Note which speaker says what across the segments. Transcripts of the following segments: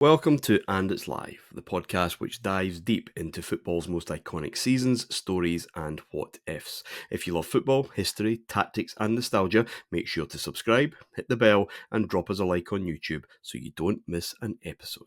Speaker 1: Welcome to And It's Live, the podcast which dives deep into football's most iconic seasons, stories, and what ifs. If you love football, history, tactics, and nostalgia, make sure to subscribe, hit the bell, and drop us a like on YouTube so you don't miss an episode.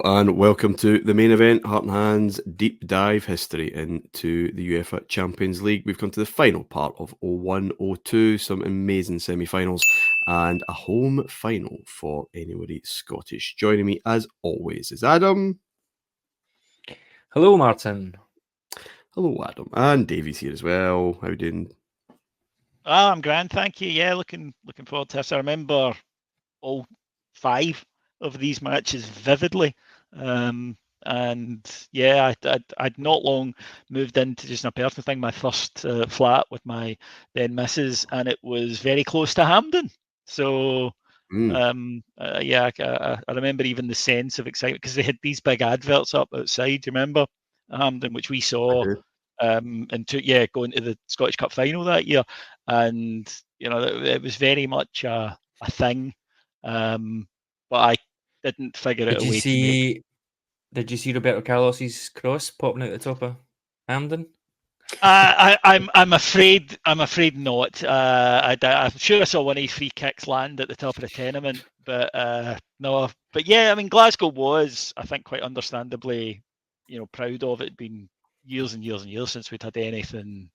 Speaker 1: And welcome to the main event, Heart and Hands deep dive history into the UEFA Champions League. We've come to the final part of 01-02, some amazing semi-finals and a home final for anybody Scottish. Joining me as always is Adam.
Speaker 2: Hello, Martin.
Speaker 1: Hello, Adam. And Davey's here as well. How are you doing?
Speaker 3: I'm grand, thank you. Yeah, looking forward to this. I remember all 5 of these matches vividly, and yeah, I'd not long moved into just a personal thing, my first flat with my then missus, and it was very close to Hampden. So yeah, I remember even the sense of excitement because they had these big adverts up outside. Do you remember Hampden, which we saw going to the Scottish Cup final that year, and you know it was very much a thing, but I didn't figure out a way to make.
Speaker 2: Did you see Roberto Carlos's cross popping out the top of Hampden?
Speaker 3: I'm afraid not. I'm sure I saw one of his free kicks land at the top of the tenement, but no. But yeah, I mean Glasgow was, I think, quite understandably, proud of it. It'd been years and years and years since we'd had anything.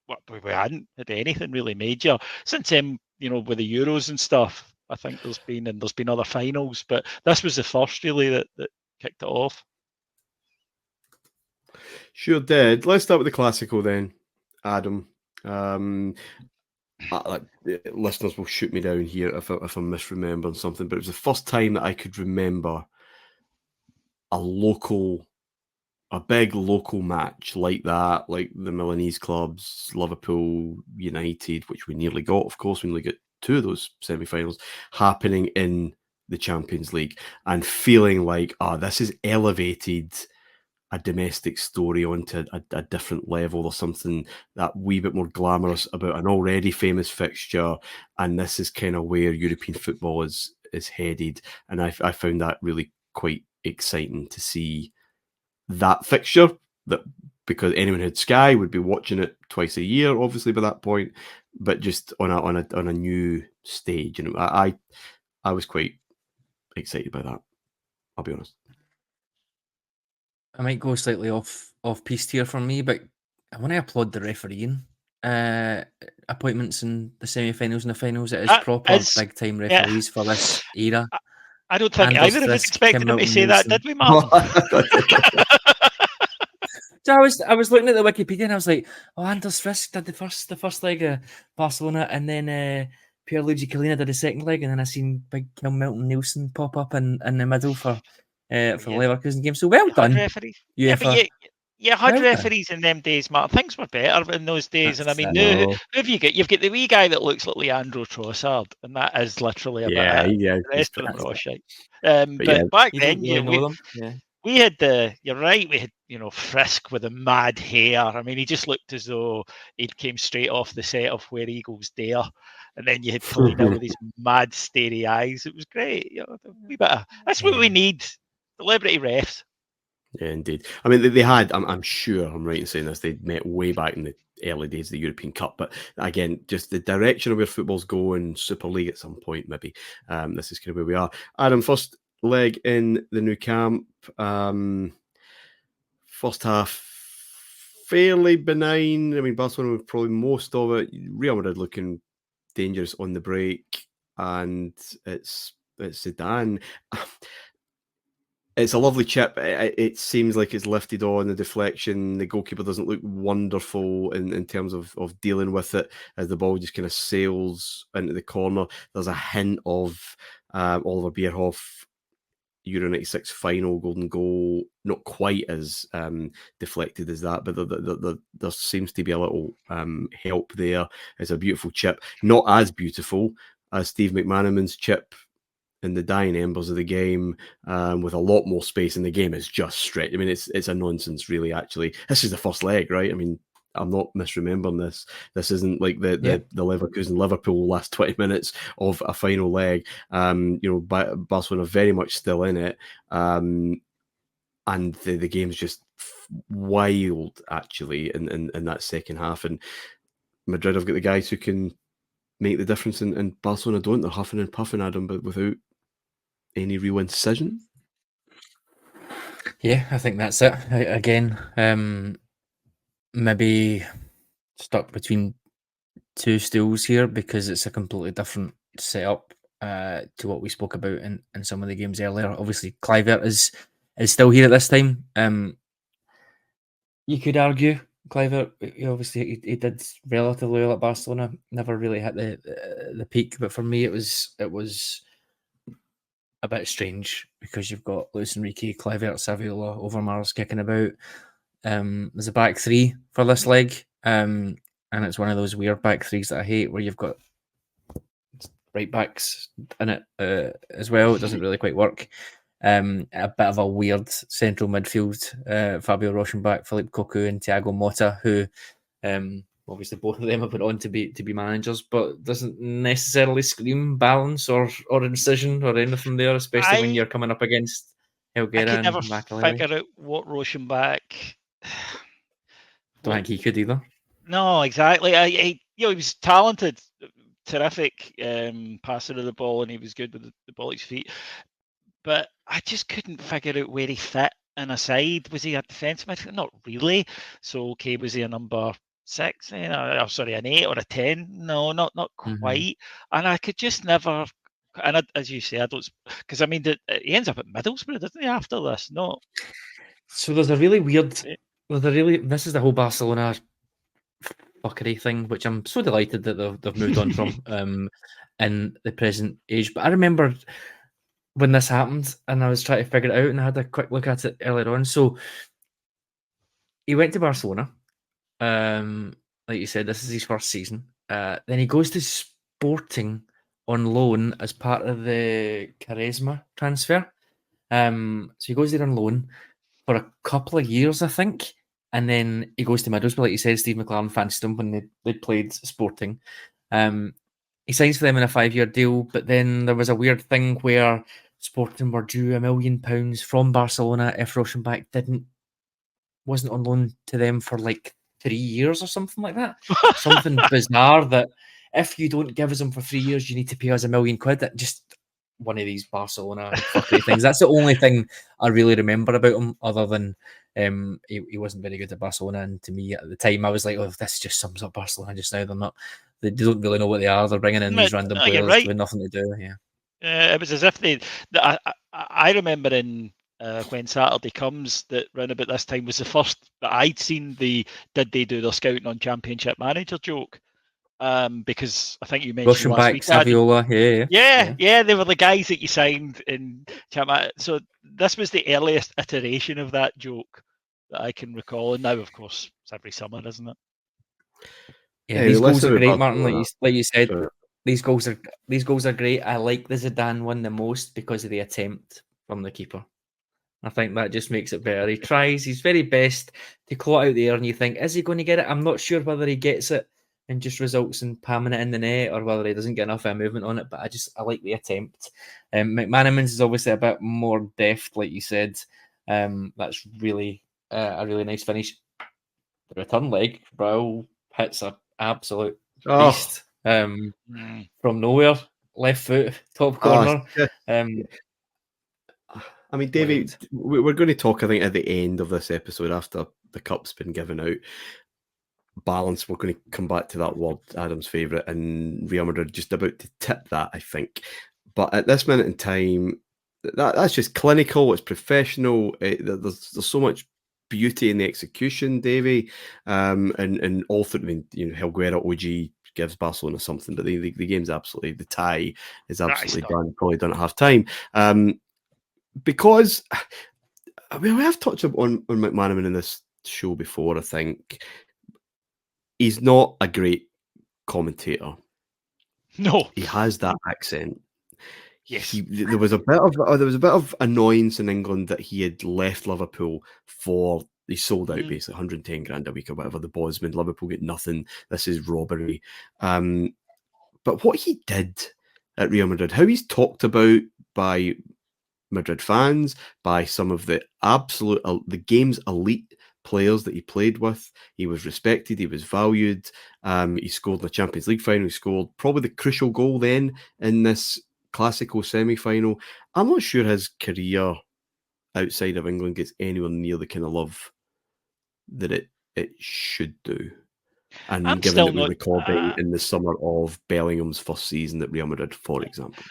Speaker 3: Well, we hadn't had anything really major since with the Euros and stuff. I think there's been other finals, but this was the first really that kicked it off.
Speaker 1: Sure did. Let's start with the Clásico then, Adam. Listeners will shoot me down here if I'm misremembering something, but it was the first time that I could remember a big local match like that, like the Milanese clubs, Liverpool, United, which we nearly got, of course, we nearly got 2 of those semi-finals, happening in the Champions League and feeling like, this has elevated a domestic story onto a different level. There's something that wee bit more glamorous about an already famous fixture, and this is kind of where European football is headed. And I found that really quite exciting to see that fixture, that because anyone who had Sky would be watching it twice a year, obviously by that point, but just on a new stage. I was quite excited by that, I'll be honest.
Speaker 2: I might go slightly off piste here for me, but I want to applaud the refereeing appointments in the semi-finals and the finals. It is proper big time referees for this era.
Speaker 3: I don't think either of us expected them to say that, did we, Martin?
Speaker 2: So I was looking at the Wikipedia and I was like, Anders Frisk did the first leg of Barcelona, and then Pierluigi Collina did the second leg, and then I seen big Milton Nielsen pop up in the middle for the Leverkusen game. So well done,
Speaker 3: referees.
Speaker 2: UEFA.
Speaker 3: But you had referees in them days, Martin. Things were better in those days. And I mean, now who have you got? You've got the wee guy that looks like Leandro Trossard, and that is literally about it. The rest of them are all shite. But back then, we had you're right, we had, Frisk with the mad hair. I mean, he just looked as though he came straight off the set of Where Eagles Dare. And then you had Collina with these mad, starey eyes. It was great. That's what we need. Celebrity refs.
Speaker 1: Yeah, indeed. I mean, they had, I'm sure I'm right in saying this, they'd met way back in the early days of the European Cup. But again, just the direction of where football's going, Super League at some point, maybe. This is kind of where we are. Adam, first leg in the new camp. First half, fairly benign. I mean, Barcelona was probably most of it. Real Madrid looking dangerous on the break. And it's Zidane. It's a lovely chip. It seems like it's lifted on the deflection. The goalkeeper doesn't look wonderful in terms of dealing with it as the ball just kind of sails into the corner. There's a hint of Oliver Bierhoff Euro 96 final golden goal, not quite as deflected as that, but there seems to be a little help there. It's a beautiful chip. Not as beautiful as Steve McManaman's chip in the dying embers of the game, with a lot more space, and the game is just stretched. I mean, it's a nonsense, really, actually. This is the first leg, right? I mean, I'm not misremembering this. This isn't like the Leverkusen Liverpool last 20 minutes of a final leg. Barcelona very much still in it. And the game's just wild, actually, in that second half. And Madrid have got the guys who can make the difference, and Barcelona don't. They're huffing and puffing at them, but without any real incision.
Speaker 2: Yeah, I think that's it. Again, maybe stuck between two stools here because it's a completely different setup to what we spoke about in some of the games earlier. Obviously, Kluivert is still here at this time. You could argue Kluivert, obviously he did relatively well at Barcelona, never really hit the peak, but for me it was a bit strange because you've got Luis Enrique, Kluivert, Saviola, Overmars kicking about. There's a back three for this leg, and it's one of those weird back threes that I hate where you've got right backs in it as well. It doesn't really quite work. A bit of a weird central midfield. Fabio Rochenbach, Philippe Cocu, and Thiago Motta, who obviously both of them have been on to be managers, but doesn't necessarily scream balance or incision or anything there, especially when you're coming up against Helguera and Makelele. I could never
Speaker 3: figure out what Rochenbach.
Speaker 2: Don't think he could either.
Speaker 3: No, exactly. He was talented, terrific passer of the ball, and he was good with the ball at his feet. But I just couldn't figure out where he fit in a side. Was he a defensive midfielder? Not really. So, okay, was he a number 6? An 8 or a 10? No, not quite. And I could just never. And as you say, I don't, because I mean, he ends up at Middlesbrough, doesn't he? After this, no.
Speaker 2: So there's a really weird. This is the whole Barcelona fuckery thing, which I'm so delighted that they've moved on from in the present age. But I remember when this happened, and I was trying to figure it out, and I had a quick look at it earlier on. So he went to Barcelona. Like you said, this is his first season. Then he goes to Sporting on loan as part of the Charisma transfer. So he goes there on loan for a couple of years, I think. And then he goes to Middlesbrough, like you said. Steve McLaren fancied him when they played Sporting. He signs for them in a 5-year deal, but then there was a weird thing where Sporting were due £1 million from Barcelona if Rochenbach wasn't on loan to them for like 3 years or something like that. Something bizarre that if you don't give us him for 3 years, you need to pay us £1 million. Just one of these Barcelona fuckery things. That's the only thing I really remember about him, other than he wasn't very good at Barcelona. And to me at the time, I was like, "Oh, this just sums up Barcelona just now. They don't really know what they are. They're bringing in these random players with nothing to do." Yeah,
Speaker 3: it was as if I remember in when Saturday Comes that round about this time was the first that I'd seen did they do their scouting on Championship Manager joke. Because I think you mentioned last week,
Speaker 2: Saviola,
Speaker 3: yeah, they were the guys that you signed in Championship. So this was the earliest iteration of that joke that I can recall, and now, of course, it's every summer, isn't it?
Speaker 2: Yeah, these goals are great, Martin. Like you said, sure. These goals are great. I like the Zidane one the most because of the attempt from the keeper. I think that just makes it better. He tries his very best to claw it out there, and you think, is he going to get it? I'm not sure whether he gets it and just results in palming it in the net, or whether he doesn't get enough movement on it. But I like the attempt. McManaman's is obviously a bit more deft, like you said. That's really a really nice finish. The return leg, Raul hits an absolute beast from nowhere, left foot, top corner.
Speaker 1: I mean, David, we're going to talk, I think, at the end of this episode after the cup's been given out. Balance, we're going to come back to that word, Adam's favourite, and Real Madrid just about to tip that, I think. But at this minute in time, that's just clinical, it's professional, there's so much beauty in the execution, Davey, and all through, I mean, Helguera, OG gives Barcelona something, but the game's absolutely, the tie is absolutely done, probably done at half time. Because, I mean, we have touched on McManaman in this show before, I think. He's not a great commentator.
Speaker 3: No,
Speaker 1: he has that accent.
Speaker 3: Yes,
Speaker 1: there was a bit of annoyance in England that he had left Liverpool for He's sold out basically 110 grand a week or whatever. The Bosman, Liverpool get nothing. This is robbery. But what he did at Real Madrid, how he's talked about by Madrid fans, by some of the the game's elite players that he played with. He was respected, he was valued. He scored in the Champions League final. He scored probably the crucial goal then in this Clásico semi-final. I'm not sure his career outside of England gets anywhere near the kind of love that it should do. And
Speaker 3: I'm
Speaker 1: given
Speaker 3: still
Speaker 1: that we're
Speaker 3: not-
Speaker 1: recording in the summer of Bellingham's first season at Real Madrid, for example.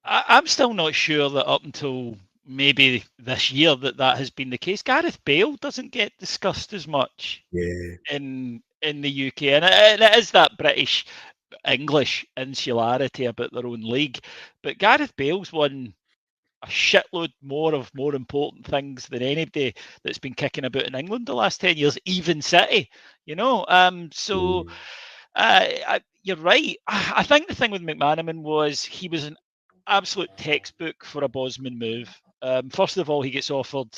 Speaker 3: I'm still not sure that up until maybe this year that has been the case. Gareth Bale doesn't get discussed as much in the UK, and it is that British English insularity about their own league. But Gareth Bale's won a shitload more important things than anybody that's been kicking about in England the last 10 years, even City, you know. You're right. I think the thing with McManaman was he was an absolute textbook for a Bosman move. First of all, he gets offered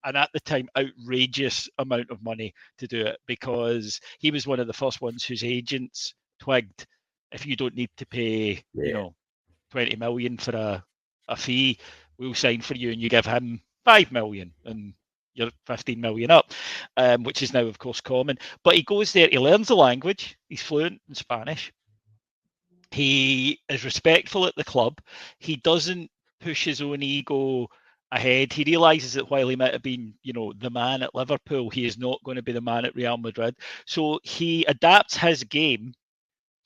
Speaker 3: an at the time outrageous amount of money to do it, because he was one of the first ones whose agents twigged, if you don't need to pay, 20 million for a fee, we'll sign for you, and you give him 5 million and you're 15 million up, which is now of course common. But he goes there, he learns the language, he's fluent in Spanish, he is respectful at the club, he doesn't push his own ego ahead. He realizes that while he might have been, the man at Liverpool, he is not going to be the man at Real Madrid. So he adapts his game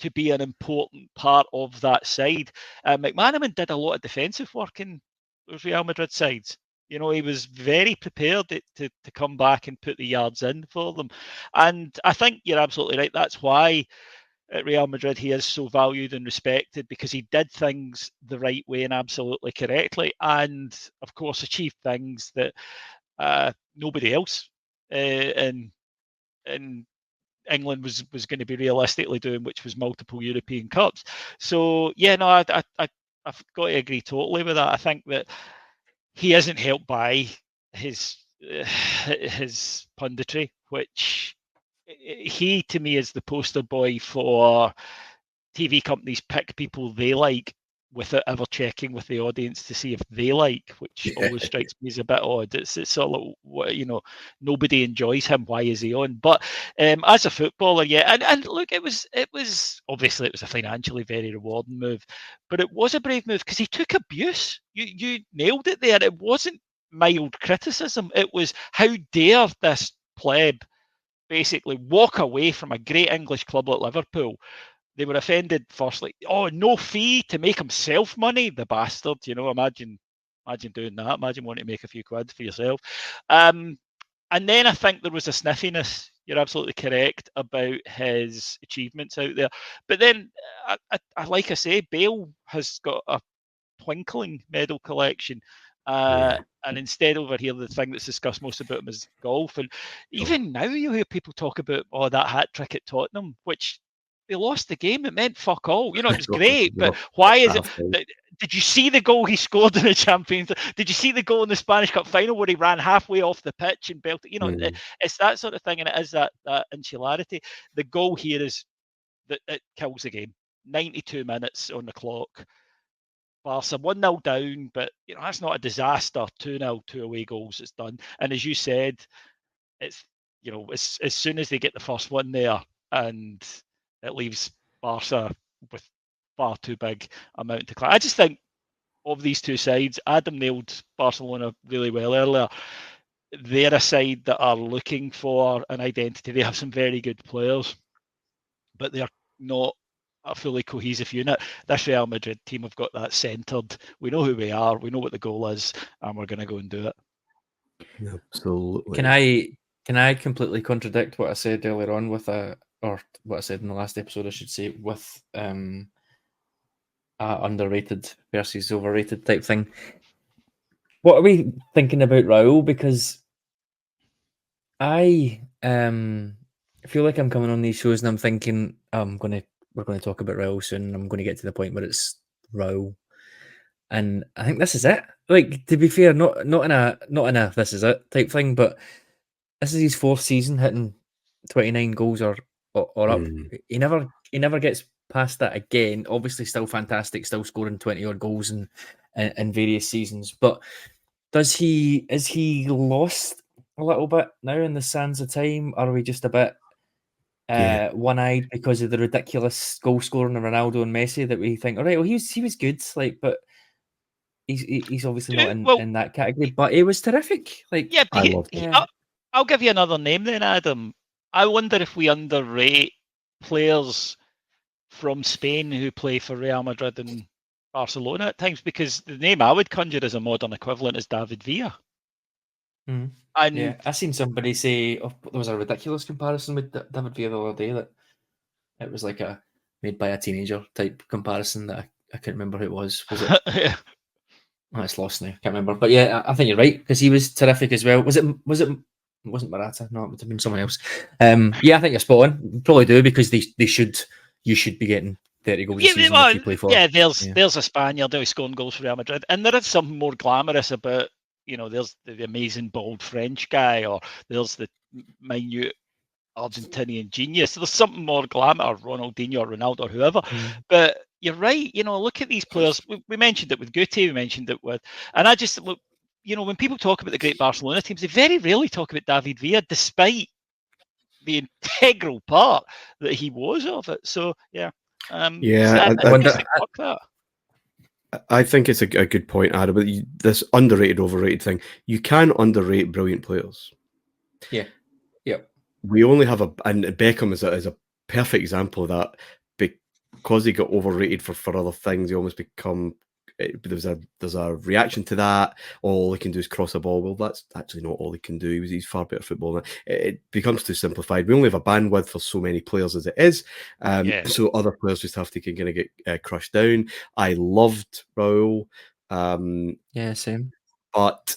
Speaker 3: to be an important part of that side. McManaman did a lot of defensive work in those Real Madrid sides. He was very prepared to come back and put the yards in for them. And I think you're absolutely right. That's why at Real Madrid he is so valued and respected, because he did things the right way and absolutely correctly, and of course achieved things that nobody else in England was going to be realistically doing, which was multiple European Cups. So I've got to agree totally with that. I think that he isn't helped by his punditry, which he to me is the poster boy for TV companies pick people they like without ever checking with the audience to see if they like, which always strikes me as a bit odd. It's sort of, nobody enjoys him. Why is he on? But as a footballer, and look, it was obviously it was a financially very rewarding move, but it was a brave move because he took abuse. You nailed it there. It wasn't mild criticism. It was, how dare this pleb basically walk away from a great English club like Liverpool. They were offended firstly. Oh, no fee to make himself money, the bastard. Imagine doing that. Imagine wanting to make a few quid for yourself. And then I think there was a sniffiness. You're absolutely correct about his achievements out there. But then, like I say, Bale has got a twinkling medal collection. And instead over here, the thing that's discussed most about him is golf. And even now you hear people talk about, that hat trick at Tottenham, which they lost the game. It meant fuck all. It was great, but why is it? Did you see the goal he scored in the Champions League? Did you see the goal in the Spanish Cup final where he ran halfway off the pitch and belted? It's that sort of thing, and it is that insularity. The goal here is that it kills the game. 92 minutes on the clock. Barca 1-0 down, but that's not a disaster. 2-0, 2 away goals, it's done. And as you said, it's as soon as they get the first one there, and it leaves Barca with far too big a mountain to climb. I just think of these two sides, Adam nailed Barcelona really well earlier. They're a side that are looking for an identity. They have some very good players, but they're not a fully cohesive unit. This Real Madrid team have got that centred. We know who we are. We know what the goal is, and we're going to go and do it.
Speaker 1: Absolutely.
Speaker 2: Can I completely contradict what I said earlier on or what I said in the last episode? I should say, with underrated versus overrated type thing. What are we thinking about Raul? Because I feel like I'm coming on these shows and I'm thinking we're going to talk about Raul soon. I'm going to get to the point where it's Raul, and I think this is it. Like, to be fair, not in a this is it type thing, but this is his 4th season hitting 29 goals or up. He never gets past that again. Obviously, still fantastic, still scoring 20 odd goals in various seasons. But is he lost a little bit now in the sands of time? Or are we just a bit one-eyed because of the ridiculous goal scoring of Ronaldo and Messi that we think, all right, well, he was good, like, but he's obviously not in that category, but he was terrific. Like,
Speaker 3: yeah,
Speaker 2: yeah.
Speaker 3: I'll give you another name then, Adam. I wonder if we underrate players from Spain who play for Real Madrid and Barcelona at times, because the name I would conjure as a modern equivalent is David Villa.
Speaker 2: And I seen somebody say there was a ridiculous comparison with David Villa the other day, that it was like a made by a teenager type comparison that I can't remember who it was. Was it?
Speaker 3: Yeah.
Speaker 2: Oh, it's lost now. Can't remember. But yeah, I think you're right, because he was terrific as well. Was it? It wasn't Morata. No, it would have been someone else. Yeah, I think you're spot on. You probably do, because you should be getting 30 goals a season if you play for.
Speaker 3: Yeah, there's a Spaniard who's scoring goals for Real Madrid, and there is something more glamorous about, there's the amazing bald French guy, or there's the minute Argentinian genius. There's something more glamour, Ronaldinho or Ronaldo or whoever. But you're right. Look at these players. We mentioned it with Guti. We mentioned it with, and I just look. When people talk about the great Barcelona teams, they very rarely talk about David Villa, despite the integral part that he was of it. So yeah.
Speaker 1: I think it's a good point, Adam. But this underrated, overrated thing, you can underrate brilliant players.
Speaker 2: Yeah. Yep.
Speaker 1: We only have and Beckham is a perfect example of that, because he got overrated for other things. He almost become. There's a reaction to that. All he can do is cross a ball. Well, that's actually not all he can do. He's far better footballer. It becomes too simplified. We only have a bandwidth for so many players as it is. So other players just have to kind of get crushed down. I loved Raul.
Speaker 2: Yeah, same.
Speaker 1: But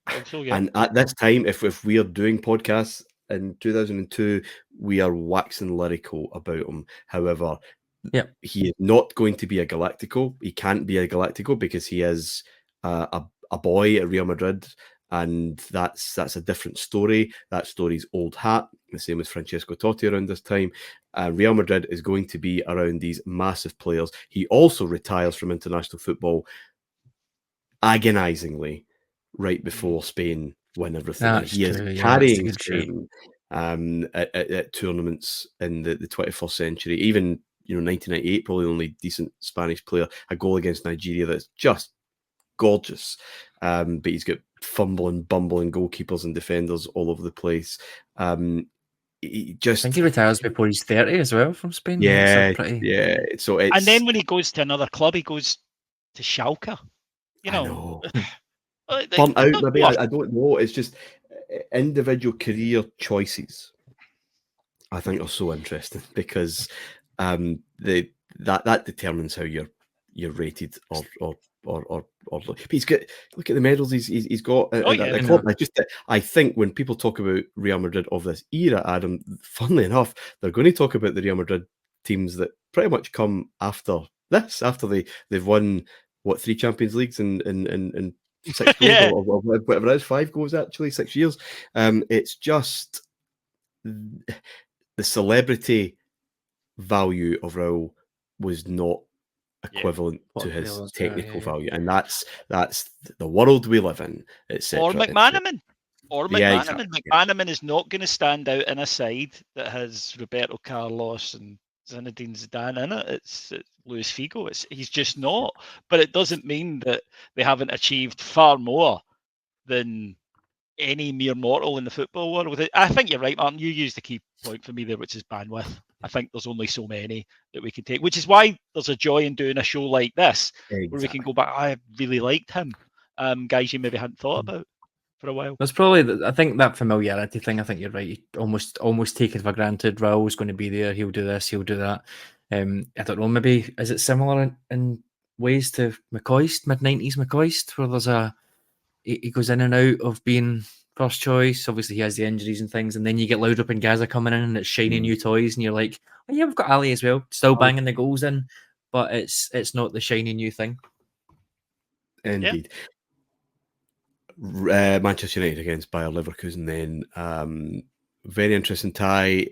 Speaker 3: also, yeah.
Speaker 1: And at this time, if we are doing podcasts in 2002, we are waxing lyrical about him. However, he is not going to be a Galáctico. He can't be a Galáctico because he is a boy at Real Madrid, and that's a different story. That story's old hat. The same as Francesco Totti around this time. Real Madrid is going to be around these massive players. He also retires from international football agonizingly right before Spain win everything. He is carrying Spain at tournaments in the 21st century. Even 1998, probably the only decent Spanish player, a goal against Nigeria that's just gorgeous. But he's got bumbling goalkeepers and defenders all over the place.
Speaker 2: I think he retires before he's 30 as well from Spain.
Speaker 1: Yeah. So
Speaker 3: and then when he goes to another club, he goes to Schalke.
Speaker 1: I know. Burnt out, maybe. I don't know. It's just individual career choices, I think, are so interesting, because that determines how you're rated or but he's got, look at the medals he's got at the club. I think when people talk about Real Madrid of this era, Adam, funnily enough, they're going to talk about the Real Madrid teams that pretty much come after this, after they've won 3 Champions Leagues in 6 goals, or whatever it is, 5 goals actually, 6 years. It's just the celebrity value of Raul was not equivalent to his technical value, and that's the world we live in, etc.
Speaker 3: Or McManaman. McManaman is not going to stand out in a side that has Roberto Carlos and Zinedine Zidane in it. It's Luis Figo. He's just not. But it doesn't mean that they haven't achieved far more than any mere mortal in the football world. I think you're right, Martin. You used the key point for me there, which is bandwidth. I think there's only so many that we can take, which is why there's a joy in doing a show like this, where we can go back. I really liked him. Guys you maybe hadn't thought about for a while.
Speaker 2: That's probably, I think, that familiarity thing. I think you're right. Almost take it for granted. Raul's going to be there. He'll do this. He'll do that. I don't know. Maybe is it similar in ways to McCoist, mid-90s McCoist, where he goes in and out of being first choice. Obviously, he has the injuries and things, and then you get Laudrup and Gaza coming in, and it's shiny new toys, and you're like, oh yeah, we've got Ali as well, still banging the goals in, but it's not the shiny new thing.
Speaker 1: Indeed. Manchester United against Bayer Leverkusen then. Very interesting tie.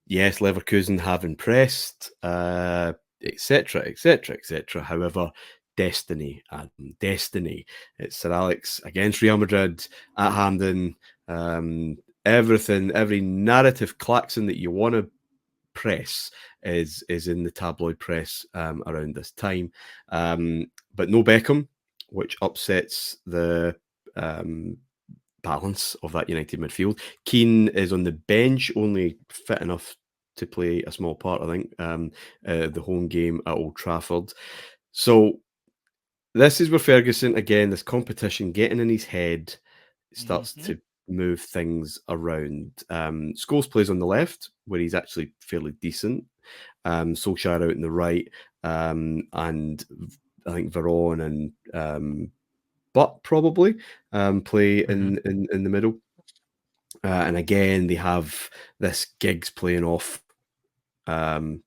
Speaker 1: Yes, Leverkusen have impressed, etc., etc., etc. However, destiny. It's Sir Alex against Real Madrid at Hampden. Everything, every narrative klaxon that you want to press is in the tabloid press around this time. But no Beckham, which upsets the balance of that United midfield. Keane is on the bench, only fit enough to play a small part, I think, the home game at Old Trafford. So this is where Ferguson, again, this competition getting in his head starts to move things around. Scholes plays on the left, where he's actually fairly decent. Solskjaer out on the right, and I think Veron and Butt probably play in the middle. And again, they have this Giggs playing off Rude.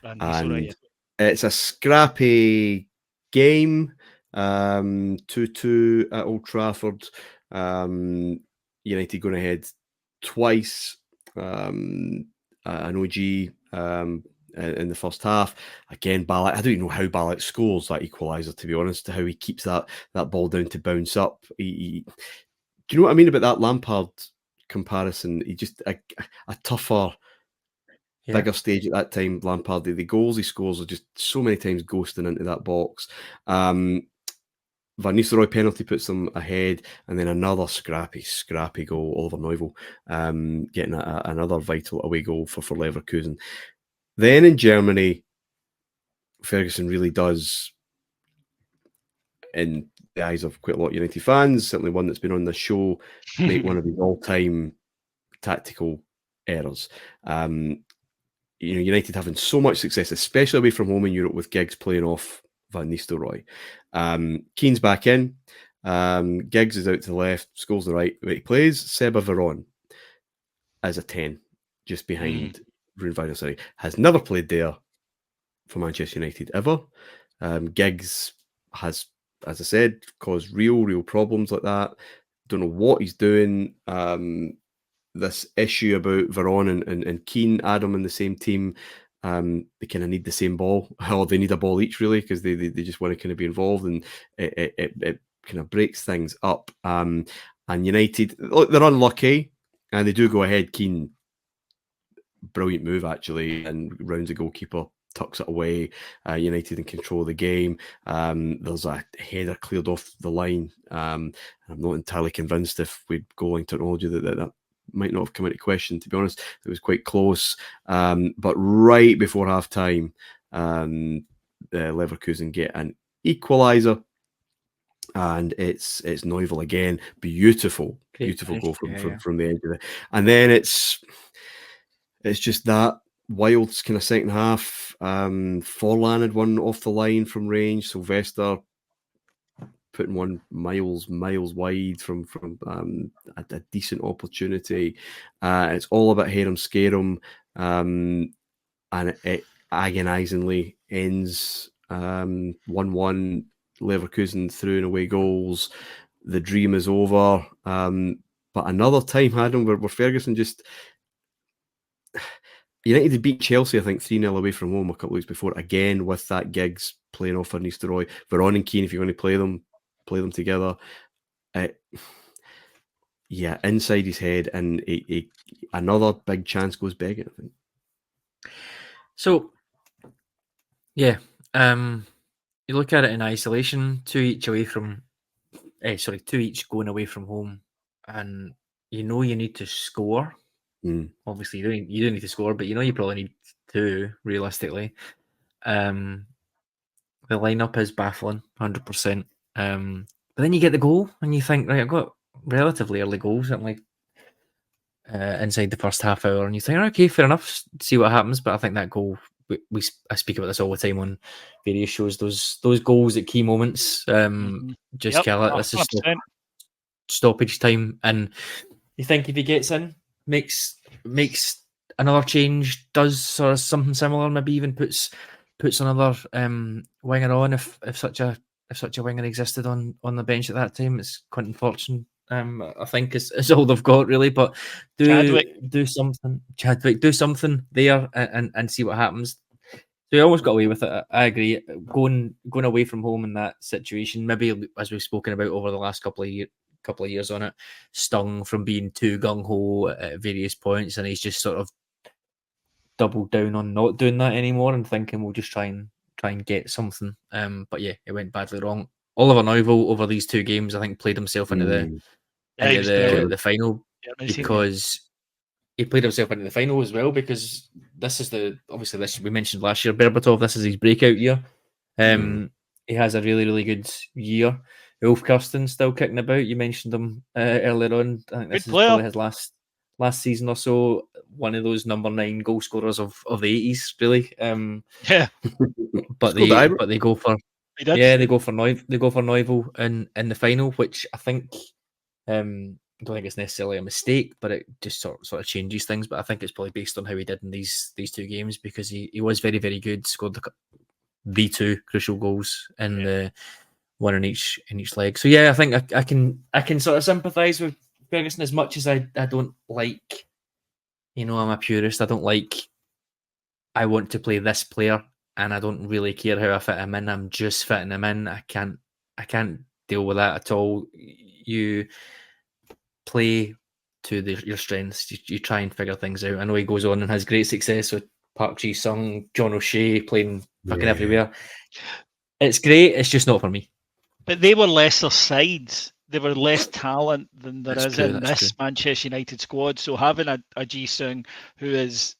Speaker 1: And it's a scrappy game, 2-2 at Old Trafford. United going ahead twice, an OG in the first half. Again, Ballack, I don't even know how Ballack scores that equaliser, to be honest, how he keeps that ball down to bounce up. Do you know what I mean about that Lampard comparison? He just a tougher, bigger stage at that time, Lampard. The goals he scores are just so many times ghosting into that box. Van Nistelrooy penalty puts them ahead, and then another scrappy goal, Oliver Neuville, getting another vital away goal for Leverkusen. Then in Germany, Ferguson really does, in the eyes of quite a lot of United fans, certainly one that's been on the show, make one of his all-time tactical errors. United having so much success, especially away from home in Europe, with Giggs playing off Van Nistelrooy. Keane's back in. Giggs is out to the left, Scholes the right. He plays Seba Veron as a 10, just behind Ruud van Nistelrooy. Has never played there for Manchester United ever. Giggs has, as I said, caused real problems like that. Don't know what he's doing. This issue about Veron and Keane, Adam in the same team, they kind of need the same ball, or they need a ball each, really, because they just want to kind of be involved, and it kind of breaks things up. And United, look, they're unlucky, and they do go ahead. Keane, brilliant move actually, and rounds the goalkeeper, tucks it away. United in control of the game. There's a header cleared off the line. I'm not entirely convinced if we'd goal-line technology that might not have come into question, to be honest. It was quite close. But right before half-time, Leverkusen get an equaliser, and it's Neuville again. Beautiful goal from the edge of it. And then it's just that wild kind of second half. Forlan had one off the line from range. Sylvester putting one miles wide from a decent opportunity. It's all about hear 'em, scare 'em, and it agonisingly ends 1-1. Leverkusen through and away goals. The dream is over. But another time, Adam, where Ferguson just... United had beat Chelsea, I think, 3-0 away from home a couple of weeks before, again with that Giggs playing off Van Nistelrooy. Veron and Keane, if you're going to play them together. Inside his head, and another big chance goes begging, I think.
Speaker 2: So, you look at it in isolation, two each going away from home, and you need to score. Obviously, you do need to score, but you probably need two, realistically. The lineup is baffling, 100%. But then you get the goal, and you think, right, I've got relatively early goals, something like inside the first half hour, and you think, okay, fair enough, see what happens. But I think that goal, I speak about this all the time on various shows. Those goals at key moments, just kill it. This is stoppage time, and you think if he gets in, makes another change, does sort of something similar, maybe even puts another winger on if such a such a winger existed on the bench at that time. It's Quentin Fortune. I think is all they've got really. But do something, Chadwick. Do something there and see what happens. So he almost got away with it. I agree. Going away from home in that situation, maybe as we've spoken about over the last couple of years on it, stung from being too gung ho at various points, and he's just sort of doubled down on not doing that anymore and thinking we'll just try and get something. But yeah, it went badly wrong. Oliver Neuville over these two games, I think, played himself into the final because he played himself into the final as well, because this is this we mentioned last year, Berbatov, this is his breakout year. He has a really, really good year. Ulf Kirsten's still kicking about. You mentioned him earlier on. I think this is probably his last season or so. One of those number 9 goal scorers of the 80s, really. But they go for Neuville in the final, which I think I don't think it's necessarily a mistake, but it just sort of changes things. But I think it's probably based on how he did in these two games, because he was very, very good. Scored the 2 crucial goals in the one in each leg. So yeah, I think I can sort of sympathise with Ferguson, as much as I don't like. I'm a purist. I don't like. I want to play this player, and I don't really care how I fit him in. I'm just fitting him in. I can't deal with that at all. You play to your strengths. You try and figure things out. I know he goes on and has great success with Park Ji-sung, John O'Shea, playing fucking everywhere. It's great. It's just not for me.
Speaker 3: But they were lesser sides. They were less talent than there is in this Manchester United squad. So having a Ji-sung who is...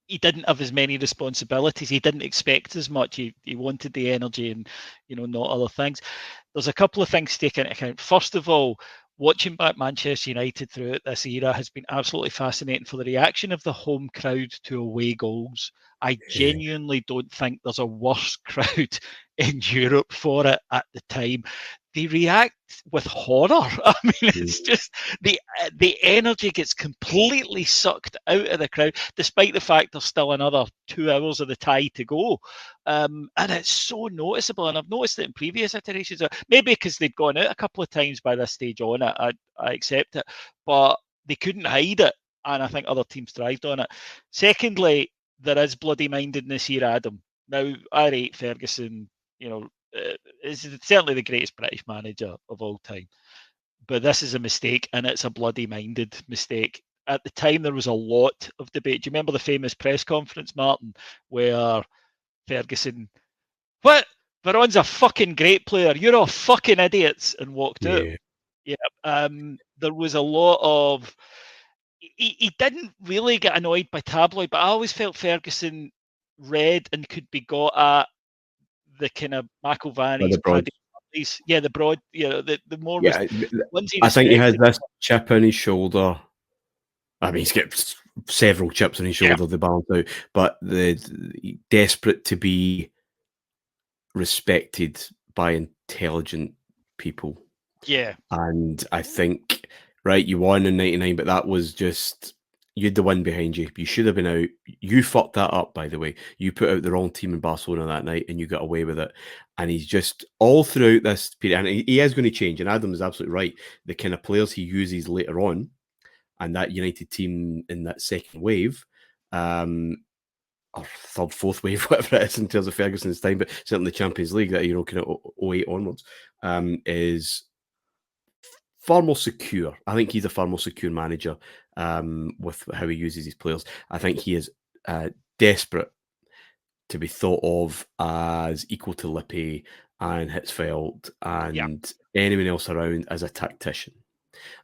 Speaker 3: He didn't have as many responsibilities. He didn't expect as much. He wanted the energy and, not other things. There's a couple of things to take into account. First of all, watching back Manchester United throughout this era has been absolutely fascinating. For the reaction of the home crowd to away goals, I genuinely don't think there's a worse crowd in Europe for it at the time. They react with horror. I mean, it's just the energy gets completely sucked out of the crowd, despite the fact there's still another 2 hours of the tie to go. And it's so noticeable. And I've noticed it in previous iterations. Maybe because they'd gone out a couple of times by this stage on it. I accept it. But they couldn't hide it. And I think other teams thrived on it. Secondly, there is bloody mindedness here, Adam. Now, I rate Ferguson, is certainly the greatest British manager of all time. But this is a mistake, and it's a bloody minded mistake. At the time, there was a lot of debate. Do you remember the famous press conference, Martin, where Ferguson, what? Veron's a fucking great player. You're all fucking idiots, and walked out. Yeah. There was a lot of... He didn't really get annoyed by tabloid, but I always felt Ferguson read and could be got at the kind of McIlvaney's, the broad, the more.
Speaker 1: I think he has this chip on his shoulder. I mean, he's got several chips on his shoulder to balance out, but desperate to be respected by intelligent people.
Speaker 3: Yeah,
Speaker 1: and I think you won in '99, but that was just. You had the win behind you. You should have been out. You fucked that up, by the way. You put out the wrong team in Barcelona that night and you got away with it. And he's just all throughout this period, and he is going to change. And Adam is absolutely right. The kind of players he uses later on, and that United team in that second wave, or third, fourth wave, whatever it is in terms of Ferguson's time, but certainly the Champions League, that kind of 08 onwards, is far more secure. I think he's a far more secure manager with how he uses his players. I think he is desperate to be thought of as equal to Lippe and Hitzfeld and anyone else around as a tactician.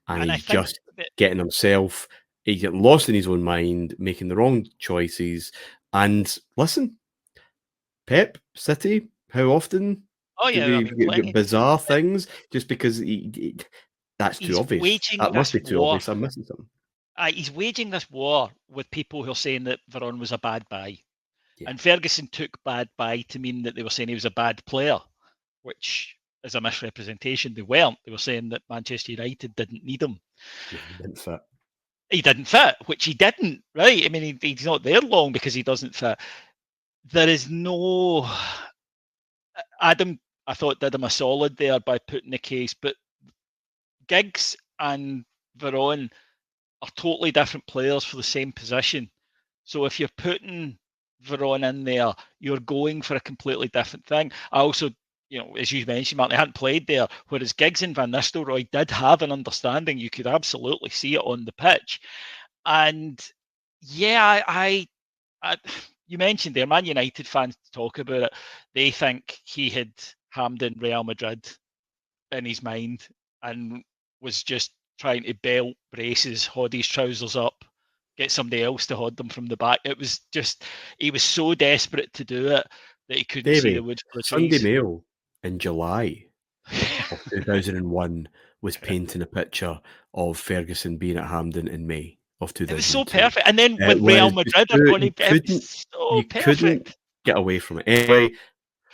Speaker 1: And he's just getting himself, he's getting lost in his own mind, making the wrong choices. And listen, Pep, City, how often get bizarre things just because that's too obvious. That must be too obvious. I'm missing something.
Speaker 3: He's waging this war with people who are saying that Veron was a bad buy. Yeah. And Ferguson took bad buy to mean that they were saying he was a bad player, which is a misrepresentation. They weren't. They were saying that Manchester United didn't need him.
Speaker 1: Yeah, he didn't fit.
Speaker 3: He didn't fit, which he didn't, right? I mean, he's not there long because he doesn't fit. There is no... Adam, I thought, did him a solid there by putting the case, but Giggs and Veron are totally different players for the same position. So if you're putting Veron in there, you're going for a completely different thing. I also, as you mentioned, Martin, they hadn't played there, whereas Giggs and Van Nistelrooy did have an understanding. You could absolutely see it on the pitch. And yeah, I you mentioned there, Man United fans talk about it. They think he had Hampden Real Madrid in his mind and was just trying to belt, braces, hod his trousers up, get somebody else to hod them from the back. It was just, he was so desperate to do it that he couldn't see the wood for the trees.
Speaker 1: Sunday Mail in July of 2001 was painting a picture of Ferguson being at Hampden in May of 2002.
Speaker 3: It was so perfect. And then with Real Madrid are going to, it was so perfect.
Speaker 1: Couldn't get away from it. Anyway,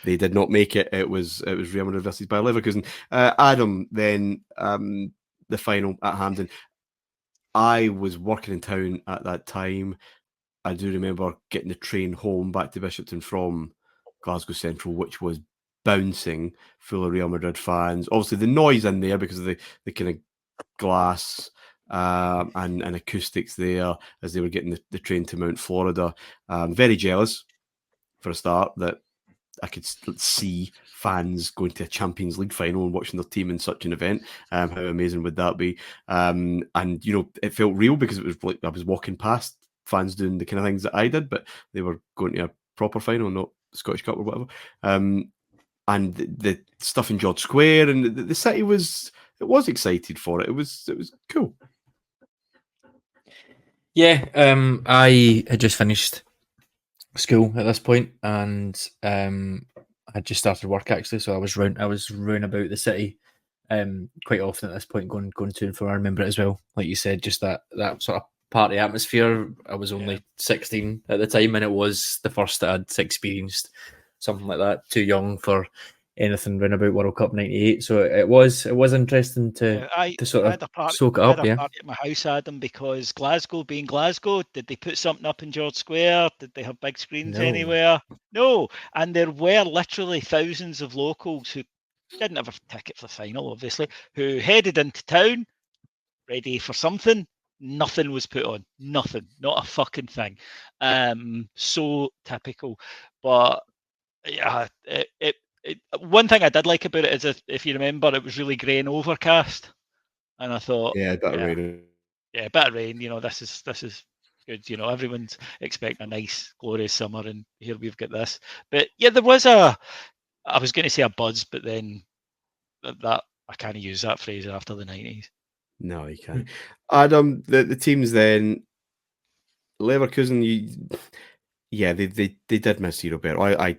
Speaker 1: they did not make it. It was Real Madrid versus Bayer Leverkusen. Adam, then the final at Hampden. I was working in town at that time. I do remember getting the train home back to Bishopton from Glasgow Central, which was bouncing, full of Real Madrid fans. Obviously, the noise in there because of the kind of glass and acoustics there as they were getting the train to Mount Florida. Very jealous, for a start, that I could see fans going to a Champions League final and watching their team in such an event. How amazing would that be? And it felt real because it was like I was walking past fans doing the kind of things that I did, but they were going to a proper final, not the Scottish Cup or whatever. And the stuff in George Square and the city was excited for it. It was cool.
Speaker 2: Yeah, I had just finished school at this point, and I just started work actually, so I was round about the city quite often at this point, going to and fro. I remember it as well, like you said, just that sort of party atmosphere. I was only 16 at the time, and it was the first that I'd experienced something like that. Too young for anything round about World Cup '98, so it was interesting to sort of soak it up.
Speaker 3: I had a party at my house, Adam, because Glasgow being Glasgow, did they put something up in George Square? Did they have big screens anywhere? No, and there were literally thousands of locals who didn't have a ticket for the final, obviously, who headed into town ready for something. Nothing was put on. Nothing. Not a fucking thing. So typical. But yeah, one thing I did like about it is, if you remember, it was really grey and overcast, and I thought,
Speaker 1: a bit of rain.
Speaker 3: Yeah, a bit of rain. This is good. Everyone's expecting a nice, glorious summer, and here we've got this. But yeah, there was I was going to say a buzz, but then that I can't use that phrase after the 90s.
Speaker 1: No, you can't. Adam, the teams then, Leverkusen, they did miss Roberto.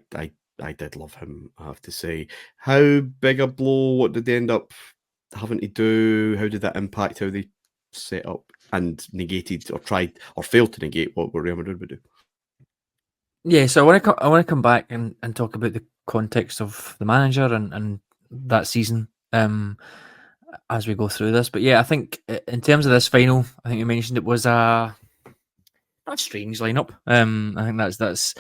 Speaker 1: I did love him, I have to say. How big a blow? What did they end up having to do? How did that impact how they set up and negated or tried or failed to negate what Real Madrid would do?
Speaker 2: Yeah, so I want to come back and talk about the context of the manager and that season as we go through this. But yeah, I think in terms of this final, I think you mentioned it was a strange lineup. I think that's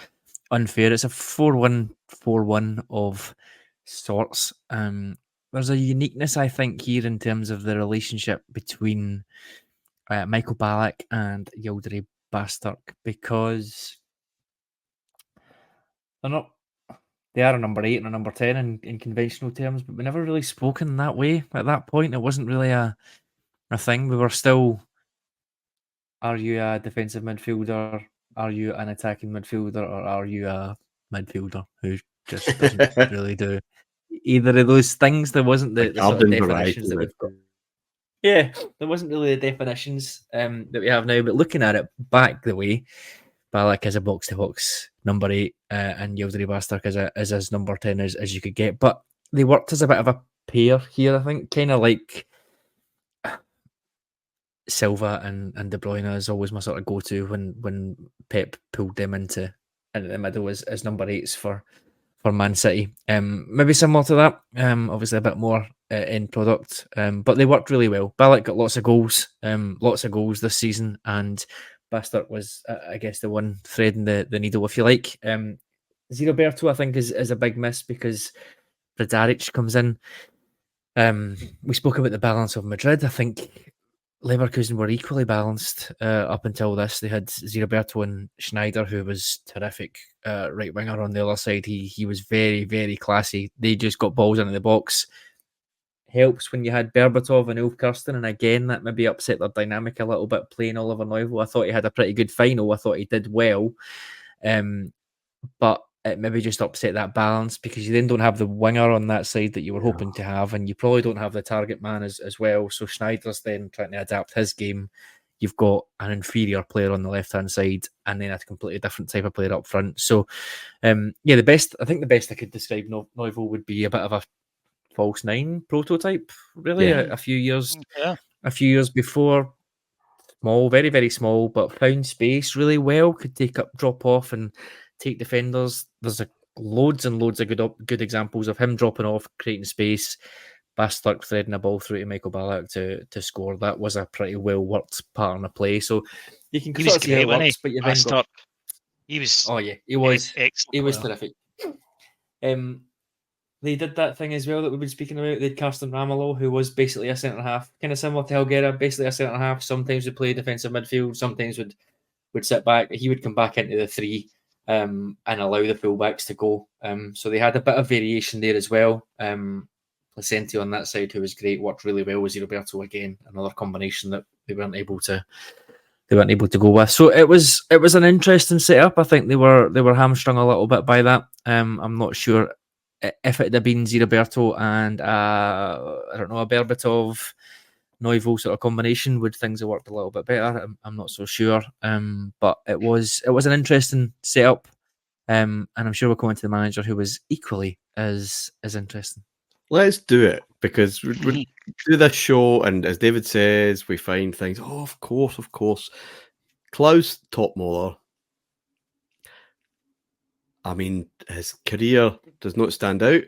Speaker 2: unfair. It's a 4-1-4-1 of sorts. There's a uniqueness, I think, here in terms of the relationship between Michael Ballack and Yildirim Bastürk, because they are a number 8 and a number 10 in conventional terms, but we never really spoken that way at that point. It wasn't really a thing. We were still, are you a defensive midfielder? Are you an attacking midfielder, or are you a midfielder who just doesn't really do either of those things? There wasn't the sort of definitions that we've got. Yeah, there wasn't really the definitions that we have now. But looking at it back the way, Ballack is a box-to-box number 8, and Yildirim Bastürk is as number 10 as you could get. But they worked as a bit of a pair here, I think, kind of like Silva and De Bruyne is always my sort of go-to when Pep pulled them into the middle as number 8s for Man City. Maybe similar to that, obviously a bit more end product, but they worked really well. Ballack got lots of goals this season, and Bastürk was, I guess, the one threading the needle, if you like. Roberto, I think, is a big miss because Brilliance comes in. We spoke about the balance of Madrid. I think Leverkusen were equally balanced up until this. They had Zidane and Schneider, who was terrific right winger on the other side. He was very, very classy. They just got balls into the box. Helps when you had Berbatov and Ulf Kirsten, and again that maybe upset their dynamic a little bit playing Oliver Neuville. I thought he had a pretty good final. I thought he did well, but it maybe just upset that balance because you then don't have the winger on that side that you were hoping to have, and you probably don't have the target man as well. So Schneider's then trying to adapt his game. You've got an inferior player on the left-hand side and then a completely different type of player up front. So, I think the best I could describe Neuville would be a bit of a false nine prototype, really. A few years before. Small, very, very small, but found space really well, could drop off and take defenders. There's loads and loads of good examples of him dropping off, creating space, Bastürk threading a ball through to Michael Ballack to score. That was a pretty well worked pattern of play. So you can sort of see how it works, but you've then got...
Speaker 3: He was...
Speaker 2: Oh yeah, he was.
Speaker 3: Excellent.
Speaker 2: He was terrific. They did that thing as well that we've been speaking about. They had Karsten Ramelow, who was basically a centre-half, kind of similar to Helguera, basically a centre-half. Sometimes would play defensive midfield, sometimes would sit back. He would come back into the three and allow the full-backs to go. So they had a bit of variation there as well. Placenti on that side, who was great, worked really well with Roberto again, another combination that they weren't able to go with. So it was an interesting setup. I think they were hamstrung a little bit by that. I'm not sure if it had been Zidane and I don't know, a Berbatov Neuville sort of combination, would things have worked a little bit better? I'm not so sure. But it was an interesting setup. And I'm sure we'll go into the manager, who was equally as interesting.
Speaker 1: Let's do it, because we do this show, and as David says, we find things. Oh, of course. Klaus Toppmöller. I mean, his career does not stand out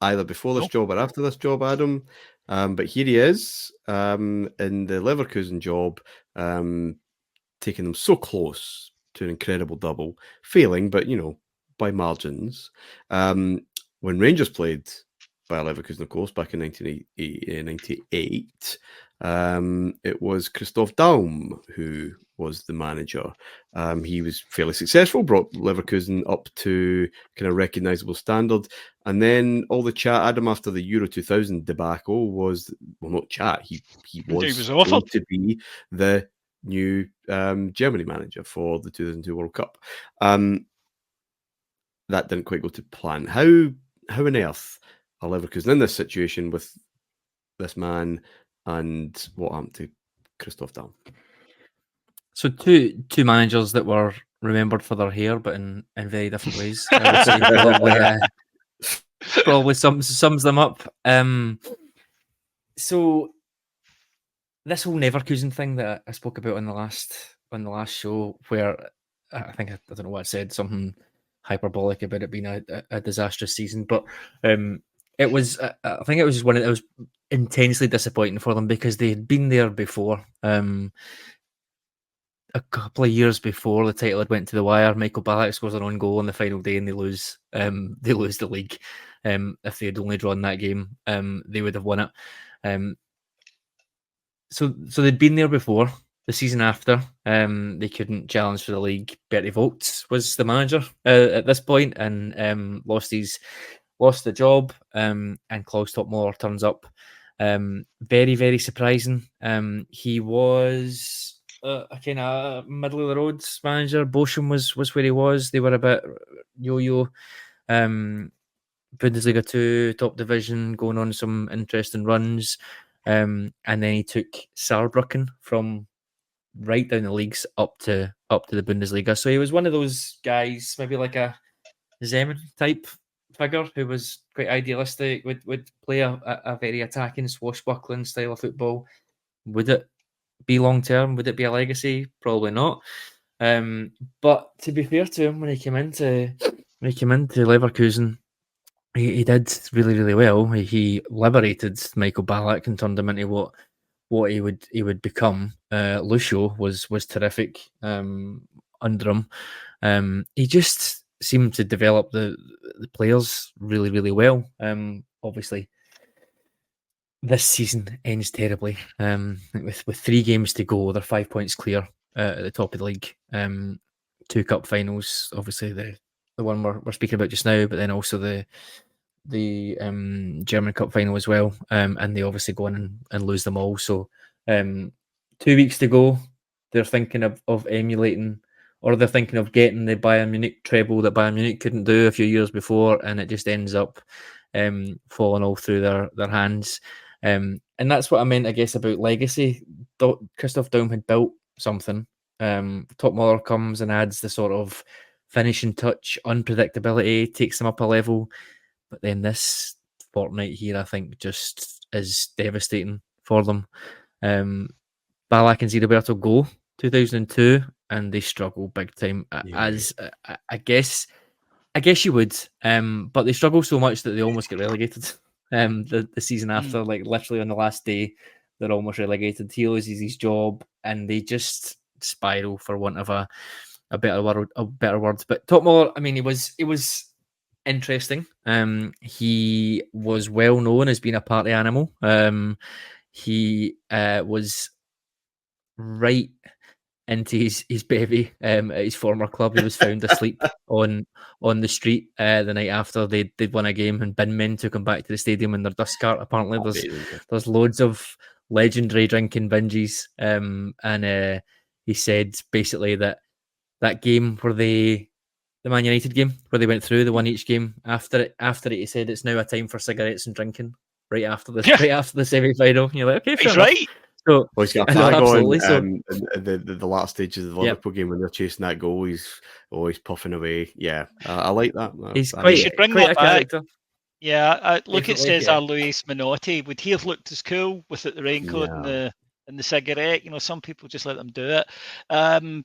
Speaker 1: either before this job or after this job, Adam. But here he is in the Leverkusen job, taking them so close to an incredible double, failing, but by margins. When Rangers played Bayer Leverkusen, of course, back in 1998, it was Christoph Daum who was the manager. He was fairly successful, brought Leverkusen up to kind of recognisable standard. And then all the chat, Adam, after the Euro 2000 debacle was, well, not chat, he was going to be the new Germany manager for the 2002 World Cup. That didn't quite go to plan. How on earth are Leverkusen in this situation with this man, and what happened to Christoph Daum?
Speaker 2: So two managers that were remembered for their hair, but in very different ways. I would say probably sums them up. So this whole Leverkusen thing that I spoke about on the last show, where I think I don't know what I said, something hyperbolic about it being a disastrous season, but it was. I think it was just it was intensely disappointing for them, because they had been there before. A couple of years before the title had went to the wire, Michael Ballack scores an own goal on the final day, and they lose. They lose the league. If they had only drawn that game, they would have won it. So they'd been there before. The season after, they couldn't challenge for the league. Bertie Vogts was the manager at this point, and lost the job. And Klaus Toppmöller turns up. Very, very surprising. He was a kind of middle of the road manager. Bochum was where he was. They were a bit yo-yo. Bundesliga 2, top division, going on some interesting runs. And then he took Saarbrücken from right down the leagues up to the Bundesliga. So he was one of those guys, maybe like a Zeman type figure, who was quite idealistic, would play a very attacking, swashbuckling style of football. Would it be long term? Would it be a legacy? Probably not. But to be fair to him, when he came into Leverkusen, he did really, really well. He liberated Michael Ballack and turned him into what he would become. Lucio was terrific under him. He just seem to develop the players really, really well. Obviously, this season ends terribly. With 3 games to go, they're 5 points clear at the top of the league. 2 cup finals, obviously the one we're speaking about just now, but then also the German Cup final as well. And they obviously go in and lose them all. So 2 weeks to go. They're thinking of emulating, or they're thinking of getting the Bayern Munich treble that Bayern Munich couldn't do a few years before, and it just ends up falling all through their hands. And that's what I meant, I guess, about legacy. Christoph Daum had built something. Toppmöller comes and adds the sort of finishing touch, unpredictability, takes them up a level. But then this fortnight here, I think, just is devastating for them. Ballack and Zidaberto go 2002, and they struggle big time. As I guess you would, but they struggle so much that they almost get relegated. The season after, like literally on the last day, they're almost relegated. He loses his job, and they just spiral, for want of a better word. But Toppmöller, I mean, he was interesting. He was well known as being a party animal. He was right into his bevy at his former club. He was found asleep on the street the night after they'd won a game, and bin men took him back to the stadium in their dust cart. Apparently there's loads of legendary drinking binges, and he said basically that game where the Man United game where they went through, they won each game. After it, he said it's now a time for cigarettes and drinking right after the semi-final. And you're like, okay,
Speaker 3: he's right.
Speaker 2: So
Speaker 1: he's got a flag on in the last stages of the Liverpool game when they're chasing that goal. He's always puffing away. Yeah, I like that.
Speaker 2: He's quite a character.
Speaker 3: Yeah, look, it says Luis Minotti. Would he have looked as cool with the raincoat and the cigarette? Some people just let them do it.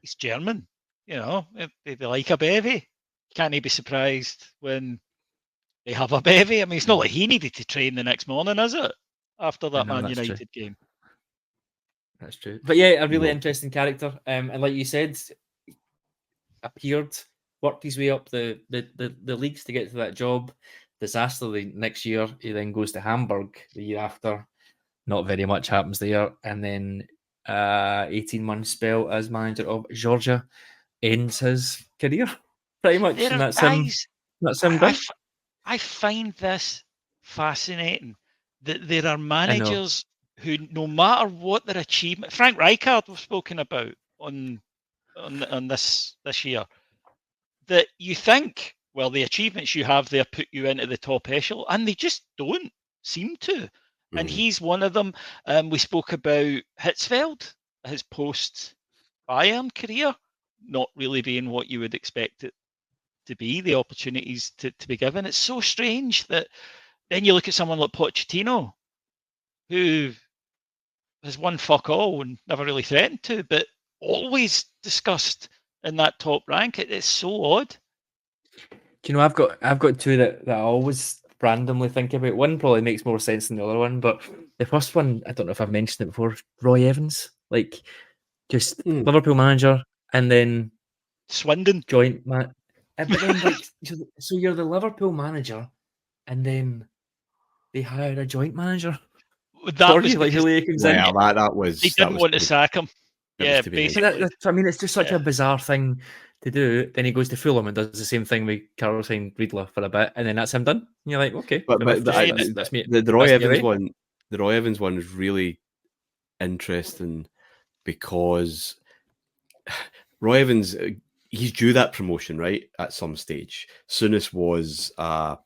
Speaker 3: He's German. They like a bevy. Can't he be surprised when they have a bevy? I mean, it's not like he needed to train the next morning, is it? After that Man United game.
Speaker 2: That's true. But yeah, a really interesting character. And like you said, appeared, worked his way up the leagues to get to that job. Disaster the next year. He then goes to Hamburg the year after. Not very much happens there. And then 18-month spell as manager of Georgia ends his career, pretty much. And that's him done.
Speaker 3: I find this fascinating. That there are managers who, no matter what their achievement, Frank Rijkaard was spoken about on this year, that you think, well, the achievements you have there put you into the top echelon, and they just don't seem to. And he's one of them. We spoke about Hitzfeld, his post-Bayern career, not really being what you would expect it to be, the opportunities to be given. It's so strange that then you look at someone like Pochettino, who has won fuck all and never really threatened to, but always discussed in that top rank. It's so odd.
Speaker 2: Do you know, I've got two that I always randomly think about. One probably makes more sense than the other one, but the first one, I don't know if I've mentioned it before, Roy Evans. Like, just Liverpool manager, and then
Speaker 3: Swindon
Speaker 2: joint man. But then, like, so you're the Liverpool manager, and then they hired a joint manager.
Speaker 3: That was
Speaker 2: like Julia comes in.
Speaker 1: That was.
Speaker 3: They didn't want to sack him. Yeah, basically.
Speaker 2: I mean, it's just such a bizarre thing to do. Then he goes to Fulham and does the same thing with Caroline Riedler for a bit, and then that's him done. And you're like, okay.
Speaker 1: That's me. The Roy Evans one. The Roy Evans one is really interesting because Roy Evans, he's due that promotion, right? At some stage, Souness was a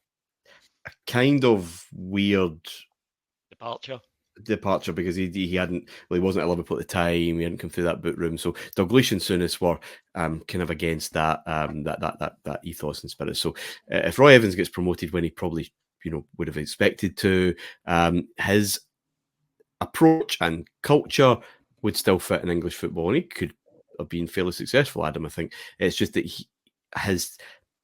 Speaker 1: kind of weird departure because he wasn't at Liverpool at the time. He hadn't come through that boot room. So Dalglish and Souness were kind of against that ethos and spirit. So if Roy Evans gets promoted when he probably would have expected to, his approach and culture would still fit in English football, and he could have been fairly successful. Adam, I think it's just that he has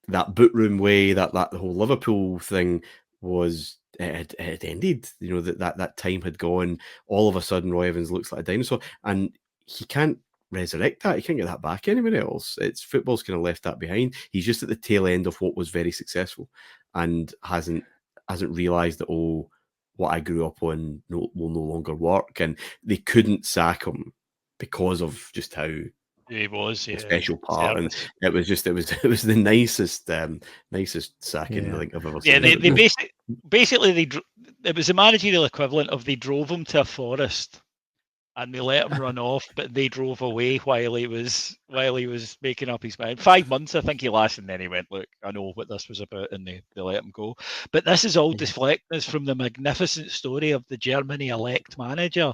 Speaker 1: that boot room way, that whole Liverpool thing was. It had ended, that time had gone. All of a sudden, Roy Evans looks like a dinosaur, and he can't resurrect that. He can't get that back anywhere else. Football's kind of left that behind. He's just at the tail end of what was very successful, and hasn't realised that what I grew up on will no longer work, and they couldn't sack him because of just how
Speaker 3: he was
Speaker 1: a special part, and it was the nicest sacking I think I've ever seen.
Speaker 3: Yeah, they basically it was the managerial equivalent of they drove him to a forest and they let him run off, but they drove away while he was making up his mind. 5 months, I think he lasted, and then he went, "Look, I know what this was about," and they let him go. But this is all deflected from the magnificent story of the Germany elect manager,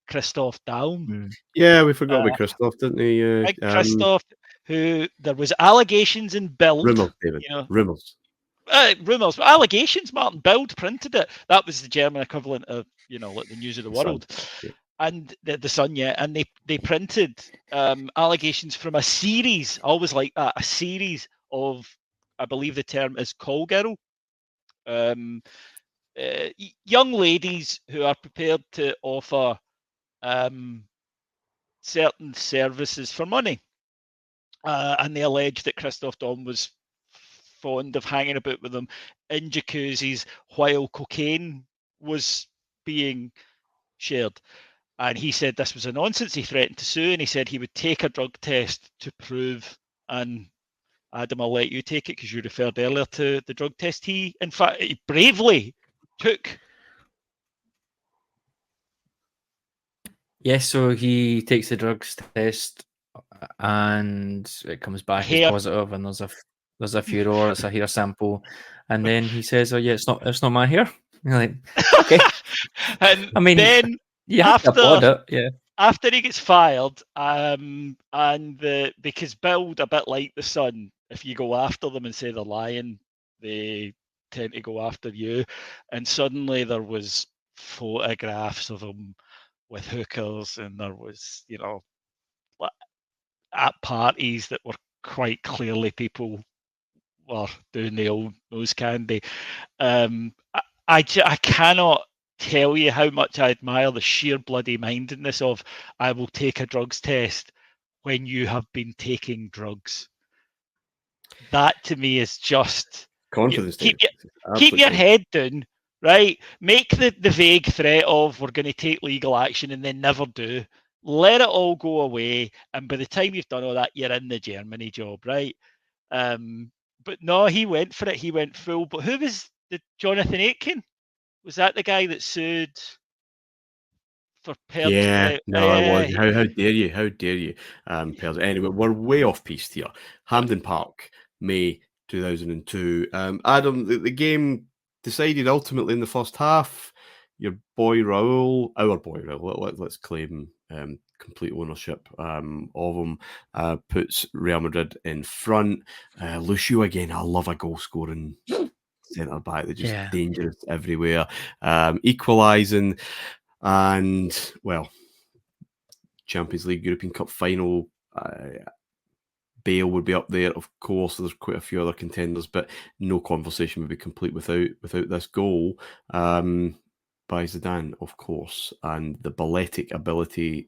Speaker 3: Christoph Daum.
Speaker 1: Yeah, we forgot about Christoph, didn't we?
Speaker 3: Christoph, who there was allegations in Bild.
Speaker 1: Rumours, David. Rumours.
Speaker 3: Rumours, allegations. Martin Bild printed it. That was the German equivalent of like the News of the World.
Speaker 1: Yeah.
Speaker 3: And the Sun, yeah, and they printed allegations from a series. I always like that, a series of, I believe the term is call girl, young ladies who are prepared to offer certain services for money, and they allege that Christoph Daum was fond of hanging about with them in jacuzzis while cocaine was being shared. And he said this was a nonsense. He threatened to sue, and he said he would take a drug test to prove. And Adam, I'll let you take it because you referred earlier to the drug test. He, in fact, he bravely took.
Speaker 2: Yes, so he takes the drugs test, and it comes back as positive, and there's a furor. It's a hair sample, and then he says, "Oh yeah, it's not my hair." You're like, okay.
Speaker 3: And
Speaker 2: I mean,
Speaker 3: then after he gets fired, because Bild, a bit like the Sun, if you go after them and say they're lying, they tend to go after you. And suddenly there was photographs of him with hookers, and there was, at parties that were quite clearly people were doing the old nose candy. I cannot tell you how much I admire the sheer bloody mindedness of, I will take a drugs test when you have been taking drugs. That to me is just
Speaker 1: confidence.
Speaker 3: Keep your head down, right? Make the vague threat of we're going to take legal action and then never do. Let it all go away, and by the time you've done all that, you're in the Germany job, right? But no, he went for it. He went full. But who was the Jonathan Aitken? Was that the guy that sued for Perd's?
Speaker 1: Yeah, no, it was. How dare you? How dare you? Perd's. Anyway, we're way off piste here. Hampden Park, May 2002. Adam, the game decided ultimately in the first half. Your boy Raul, our boy Raul, let's claim complete ownership of him, puts Real Madrid in front. Lucio again, I love a goal scoring centre back. They're just dangerous everywhere. Equalising, and well, Champions League, European Cup final. Bale would be up there, of course. There's quite a few other contenders, but no conversation would be complete without this goal by Zidane, of course, and the balletic ability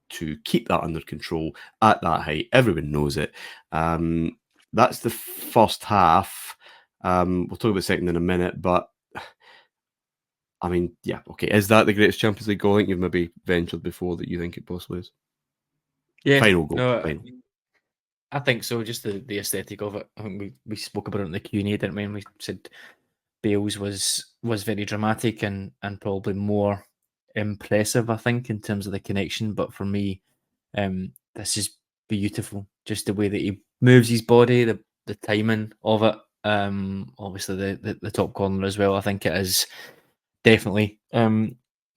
Speaker 1: to keep that under control at that height. Everyone knows it. That's the first half. We'll talk about the second in a minute, but I mean, yeah, okay. Is that the greatest Champions League goal? I think you've maybe ventured before that you think it possibly is.
Speaker 2: Yeah,
Speaker 1: final goal. Final.
Speaker 2: I think so. Just the aesthetic of it. I think we spoke about it in the Q&A, didn't we? And we said Bale's was very dramatic and probably more impressive, I think, in terms of the connection. But for me, this is beautiful. Just the way that he moves his body, the timing of it. Obviously the top corner as well. I think it is definitely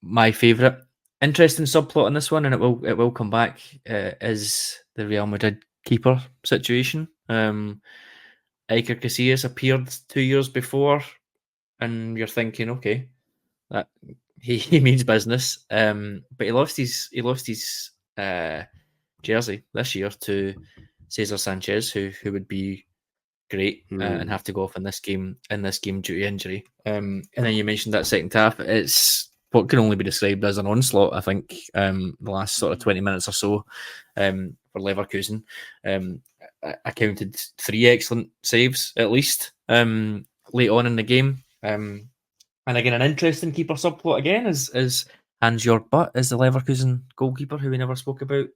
Speaker 2: my favourite. Interesting subplot in this one, and it will come back, is the Real Madrid keeper situation. Iker Casillas appeared 2 years before, and you're thinking, okay, that he means business. But he lost his jersey this year to Cesar Sanchez, who would be great and have to go off in this game due to injury. And then you mentioned that second half. It's what can only be described as an onslaught, I think, the last sort of 20 minutes or so for Leverkusen. I counted 3 excellent saves, at least, late on in the game. And again, an interesting keeper subplot again is Hans-Jörg Butt is the Leverkusen goalkeeper who we never spoke about,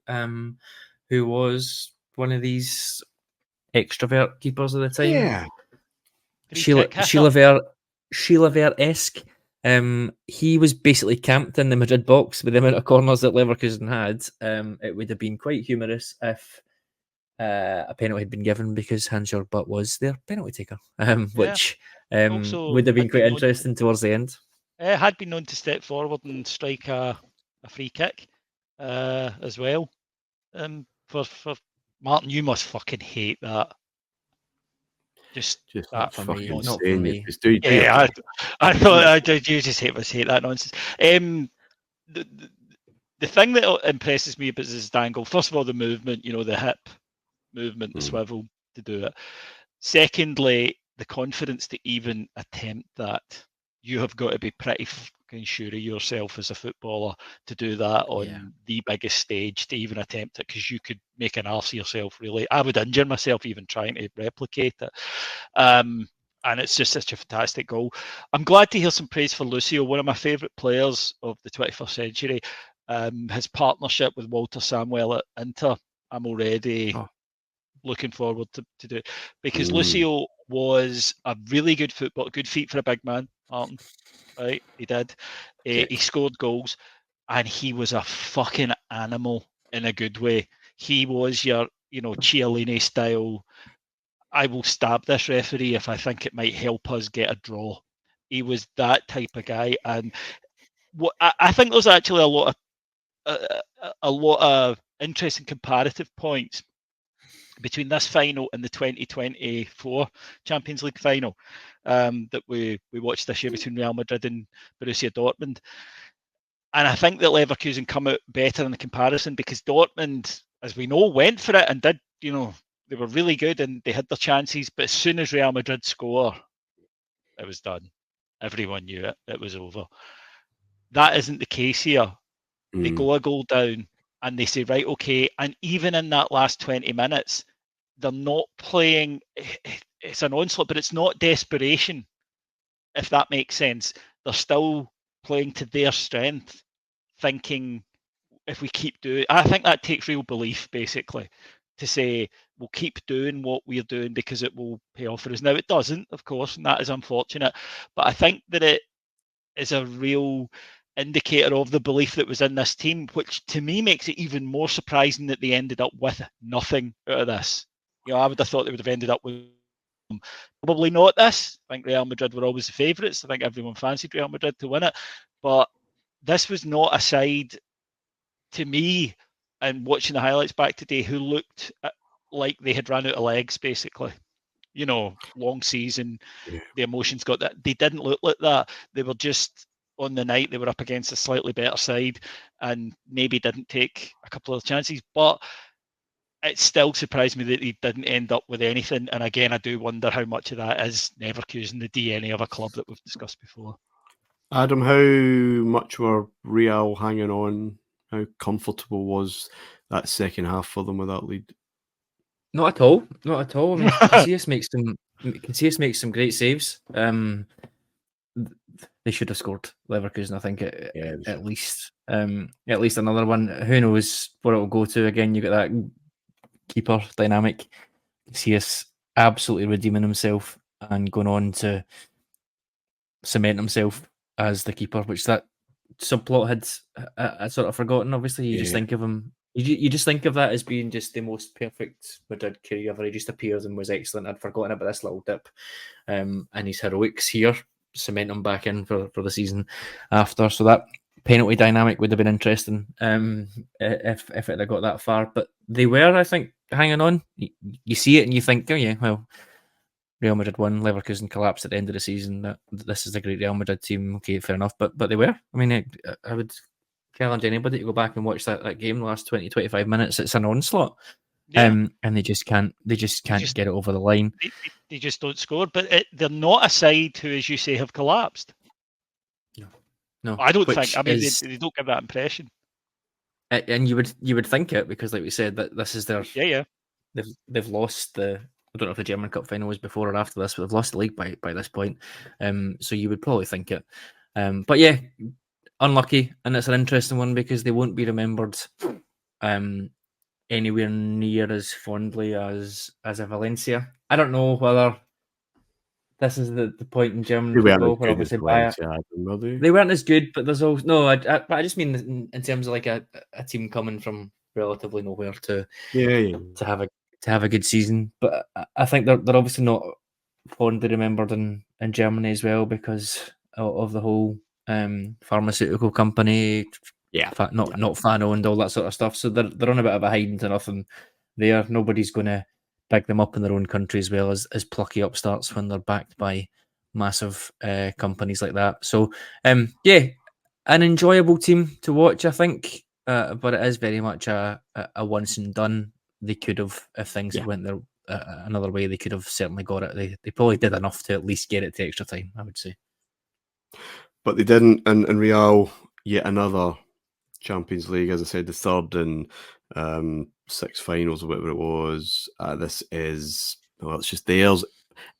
Speaker 2: who was one of these extrovert keepers of the time.
Speaker 1: Yeah.
Speaker 2: Sheila-esque. He was basically camped in the Madrid box with the amount of corners that Leverkusen had. It would have been quite humorous if a penalty had been given because Hans-Jörg Butt was their penalty taker, which would have been quite interesting towards the end.
Speaker 3: Had been known to step forward and strike a free kick as well. For Martin, you must fucking hate that. Just that
Speaker 2: for me,
Speaker 3: nonsense.
Speaker 2: not for me.
Speaker 3: Yeah, I thought you just hate that nonsense. The thing that impresses me about this dangle, first of all, the movement, the hip movement, the swivel to do it. Secondly, the confidence to even attempt that. You have got to be pretty fucking sure of yourself as a footballer to do that on the biggest stage, to even attempt it, because you could make an arse of yourself, really. I would injure myself even trying to replicate it. And it's just such a fantastic goal. I'm glad to hear some praise for Lucio, one of my favourite players of the 21st century. His partnership with Walter Samuel at Inter, I'm already looking forward to do it, because Lucio was a really good feet for a big man, Martin. Right, he did. He scored goals, and he was a fucking animal in a good way. He was your, Chiellini style. I will stab this referee if I think it might help us get a draw. He was that type of guy, and I think there's actually a lot of interesting comparative points between this final and the 2024 Champions League final that we watched this year between Real Madrid and Borussia Dortmund. And I think that Leverkusen come out better in the comparison, because Dortmund, as we know, went for it and did, they were really good and they had their chances. But as soon as Real Madrid score, it was done. Everyone knew it. It was over. That isn't the case here. They go a goal down and they say, right, okay. And even in that last 20 minutes, they're not playing. It's an onslaught, but it's not desperation, if that makes sense. They're still playing to their strength, thinking if we keep doing. I think that takes real belief, basically, to say we'll keep doing what we're doing because it will pay off for us. Now, it doesn't, of course, and that is unfortunate. But I think that it is a real indicator of the belief that was in this team, which to me makes it even more surprising that they ended up with nothing out of this. I would have thought they would have ended up with probably not this. I think Real Madrid were always the favourites. I think everyone fancied Real Madrid to win it. But this was not a side, to me, and watching the highlights back today, who looked like they had run out of legs, basically. Long season, the emotions got that. They didn't look like that. They were just, on the night, they were up against a slightly better side and maybe didn't take a couple of chances. But it still surprised me that he didn't end up with anything. And again, I do wonder how much of that is Leverkusen, the DNA of a club that we've discussed before.
Speaker 1: Adam, how much were Real hanging on? How comfortable was that second half for them with that lead?
Speaker 2: Not at all. Not at all. I mean, Casillas makes some great saves. They should have scored, Leverkusen, I think, at least another one. Who knows where it will go to? Again, you got that keeper dynamic. Casillas absolutely redeeming himself and going on to cement himself as the keeper, which that subplot had sort of forgotten. Obviously, you just think of him. You just think of that as being just the most perfect Madrid career ever. He just appeared and was excellent. I'd forgotten about this little dip, and his heroics here cement him back in for the season after. So that penalty dynamic would have been interesting if it had got that far. But they were, I think, hanging on. You see it and you think, oh yeah, well, Real Madrid won, Leverkusen collapsed at the end of the season. This is a great Real Madrid team. Okay, fair enough. But they were. I mean, I would challenge anybody to go back and watch that game the last 20-25 minutes. It's an onslaught. And they just can't get it over the line.
Speaker 3: They just don't score. But they're not a side who, as you say, have collapsed.
Speaker 2: No,
Speaker 3: I don't
Speaker 2: which
Speaker 3: think. I mean,
Speaker 2: is-
Speaker 3: they don't give that impression.
Speaker 2: and you would think it, because, like we said, that this is their
Speaker 3: Yeah.
Speaker 2: they've lost the. I don't know if the German Cup final was before or after this, but they've lost the league by this point. So you would probably think it. But yeah, unlucky, and it's an interesting one because they won't be remembered anywhere near as fondly as a Valencia. I don't know whether this is the point in German football where obviously they weren't as good, but there's also but I just mean in terms of like a team coming from relatively nowhere to have a good season. But I think they're obviously not fondly remembered in Germany as well because of the whole pharmaceutical company, not fan owned, all that sort of stuff. So they're on a bit of a hiding to nothing there. Nobody's going to pick them up in their own country as well as plucky upstarts when they're backed by massive companies like that. So yeah, an enjoyable team to watch, I think, but it is very much a once and done. They could have, if things had went their another way, they could have certainly got it. They probably did enough to at least get it to extra time, I would say.
Speaker 1: But they didn't, and Real, yet another Champions League, as I said, the third in 6 finals or whatever it was. This is, well, it's just theirs.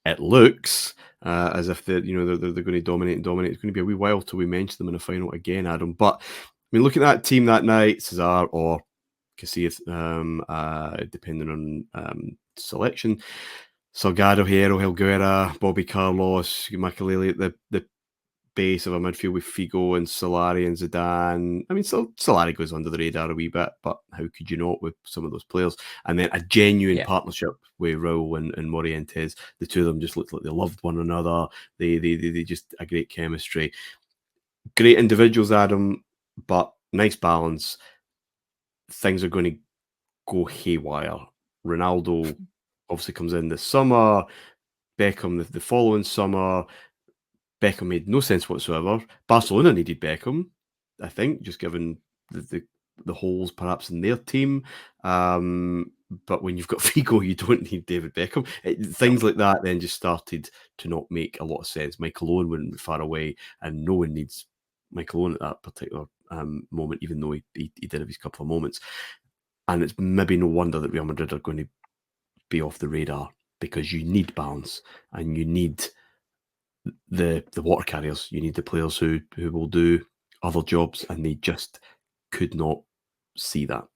Speaker 1: It looks as if they're going to dominate. It's going to be a wee while till we mention them in a final again, Adam. But I mean, looking at that team that night, Cesar or Casillas, depending on selection, Salgado, Hierro, Helguera, Bobby Carlos, Makelele at the base of a midfield with Figo and Solari and Zidane. I mean, Solari goes under the radar a wee bit, but how could you not with some of those players? And then a genuine partnership with Raul and Morientes. The two of them just looked like they loved one another. They just a great chemistry. Great individuals, Adam, but nice balance. Things are going to go haywire. Ronaldo obviously comes in this summer. Beckham the following summer. Beckham made no sense whatsoever. Barcelona needed Beckham, I think, just given the holes perhaps in their team. But when you've got Figo, you don't need David Beckham. Things like that then just started to not make a lot of sense. Michael Owen wouldn't be far away, and no one needs Michael Owen at that particular moment, even though he did have his couple of moments. And it's maybe no wonder that Real Madrid are going to be off the radar, because you need balance and you need the water carriers. You need the players who will do other jobs, and they just could not see that.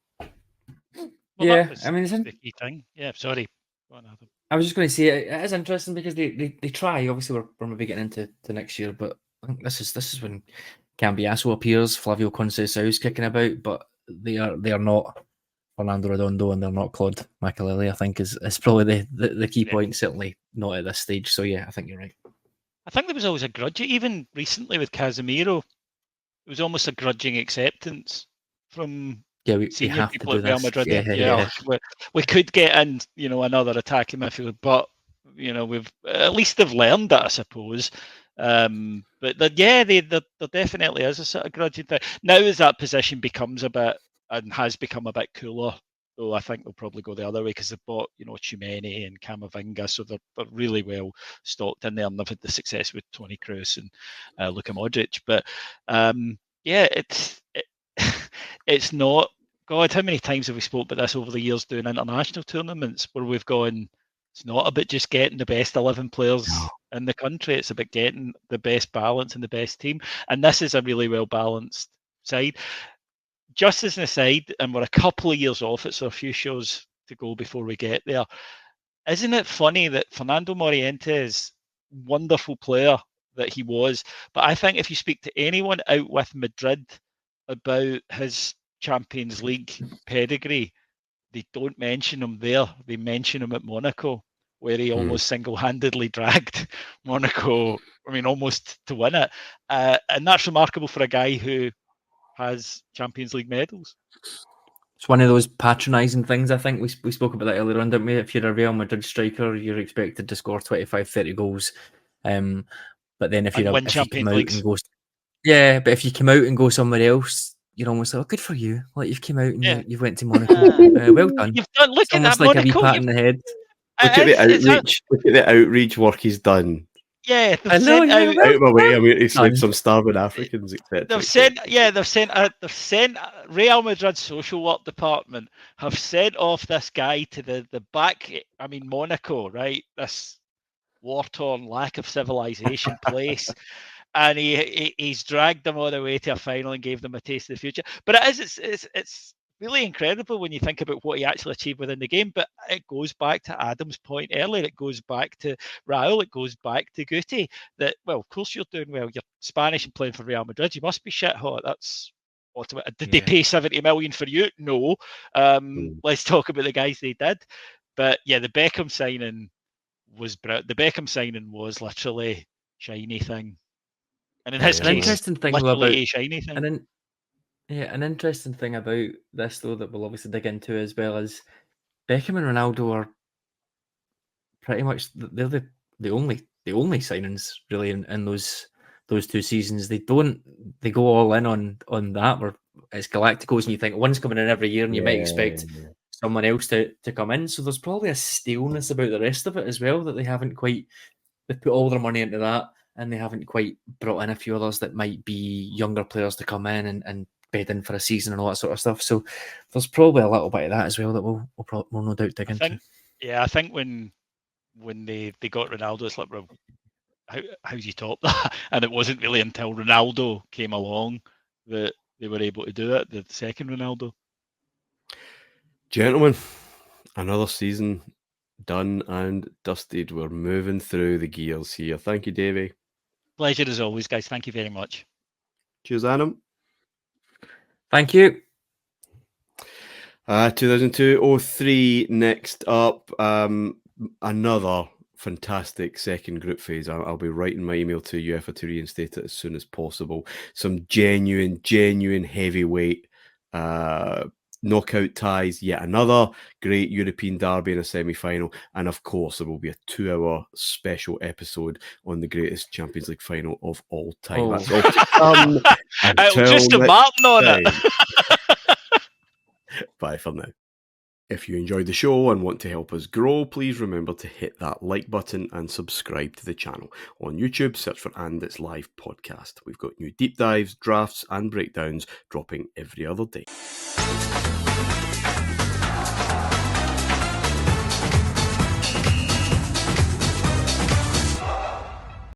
Speaker 2: Well, I mean,
Speaker 3: it's the key thing. Yeah, sorry. Go on, Adam.
Speaker 2: I was just going to say it is interesting because they try. Obviously, we're maybe getting into next year, but I think this is when Cambiasso appears, Flavio Conceição's kicking about, but they are not Fernando Redondo and they're not Claude Makelele. I think is probably the key point. Certainly not at this stage. So yeah, I think you're right.
Speaker 3: I think there was always a grudge, even recently with Casemiro. It was almost a grudging acceptance from senior people at Real Madrid. We could get in, another attacking midfielder, but we've at least they've learned that, I suppose. But there definitely is a sort of grudging thing. Now as that position becomes a bit and has become a bit cooler, though, I think they'll probably go the other way because they've bought, Tchouameni and Camavinga, so they're really well stocked in there, and they've had the success with Toni Kroos and Luka Modric. But it's not. God, how many times have we spoke about this over the years doing international tournaments where we've gone, it's not about just getting the best 11 players in the country. It's about getting the best balance and the best team. And this is a really well balanced side. Just as an aside, and we're a couple of years off it, so a few shows to go before we get there. Isn't it funny that Fernando Morientes, wonderful player that he was, but I think if you speak to anyone out with Madrid about his Champions League pedigree, they don't mention him there. They mention him at Monaco, where he almost single-handedly dragged Monaco, almost to win it. And that's remarkable for a guy who has Champions League medals.
Speaker 2: It's one of those patronising things. I think we spoke about that earlier on, didn't we? If you're a Real Madrid striker, you're expected to score 25, 30 goals. But then if you come out and go somewhere else, you're almost like, good for you. Like you've come out and you've went to Monaco. Well done.
Speaker 3: You've done. Look at that,
Speaker 2: like
Speaker 3: Monaco.
Speaker 2: A wee pat in the head.
Speaker 1: Look at the outreach work he's done.
Speaker 3: Yeah, they've
Speaker 2: I know,
Speaker 3: sent
Speaker 2: yeah,
Speaker 3: out.
Speaker 1: Out of my way, I'm going to
Speaker 2: Done.
Speaker 1: sleep some starving Africans, etc.
Speaker 3: They've sent Real Madrid's social work department have sent off this guy to the back. I mean, Monaco, right? This war-torn, lack of civilization place, and he's dragged them all the way to a final and gave them a taste of the future. But it's really incredible when you think about what he actually achieved within the game. But it goes back to Adam's point earlier. It goes back to Raul. It goes back to Guti. That, well, of course you're doing well. You're Spanish and playing for Real Madrid. You must be shit hot. That's ultimate. Did they pay 70 million for you? No. Let's talk about the guys they did. But yeah, the Beckham signing was literally shiny thing. And in his
Speaker 2: An
Speaker 3: case,
Speaker 2: interesting thing
Speaker 3: literally
Speaker 2: about
Speaker 3: a shiny thing.
Speaker 2: an interesting thing about this, though, that we'll obviously dig into as well, is Beckham and Ronaldo are pretty much they're the only signings really in those 2 seasons. They go all in on that. Where it's Galácticos, and you think one's coming in every year, and you might expect someone else to come in. So there's probably a staleness about the rest of it as well, that they put all their money into that, and they haven't quite brought in a few others that might be younger players to come in and bed in for a season and all that sort of stuff. So there's probably a little bit of that as well that we'll no doubt dig into.
Speaker 3: I think when they got Ronaldo, it's like, well, how do you top that? And it wasn't really until Ronaldo came along that they were able to do it, the second Ronaldo.
Speaker 1: Gentlemen, another season done and dusted. We're moving through the gears here. Thank you, Davey.
Speaker 3: Pleasure as always, guys. Thank you very much.
Speaker 1: Cheers, Adam.
Speaker 2: Thank you.
Speaker 1: 2002-03 next up. Another fantastic second group phase. I'll be writing my email to UEFA to reinstate it as soon as possible. Some genuine heavyweight knockout ties. Yet another great European derby in a semi-final. And of course, there will be a 2-hour special episode on the greatest Champions League final of all time.
Speaker 2: Oh.
Speaker 1: That's all to come.
Speaker 3: Just a Martin on it.
Speaker 1: Bye for now. If you enjoyed the show and want to help us grow, please remember to hit that like button and subscribe to the channel. On YouTube, search for And It's Live Podcast. We've got new deep dives, drafts and breakdowns dropping every other day.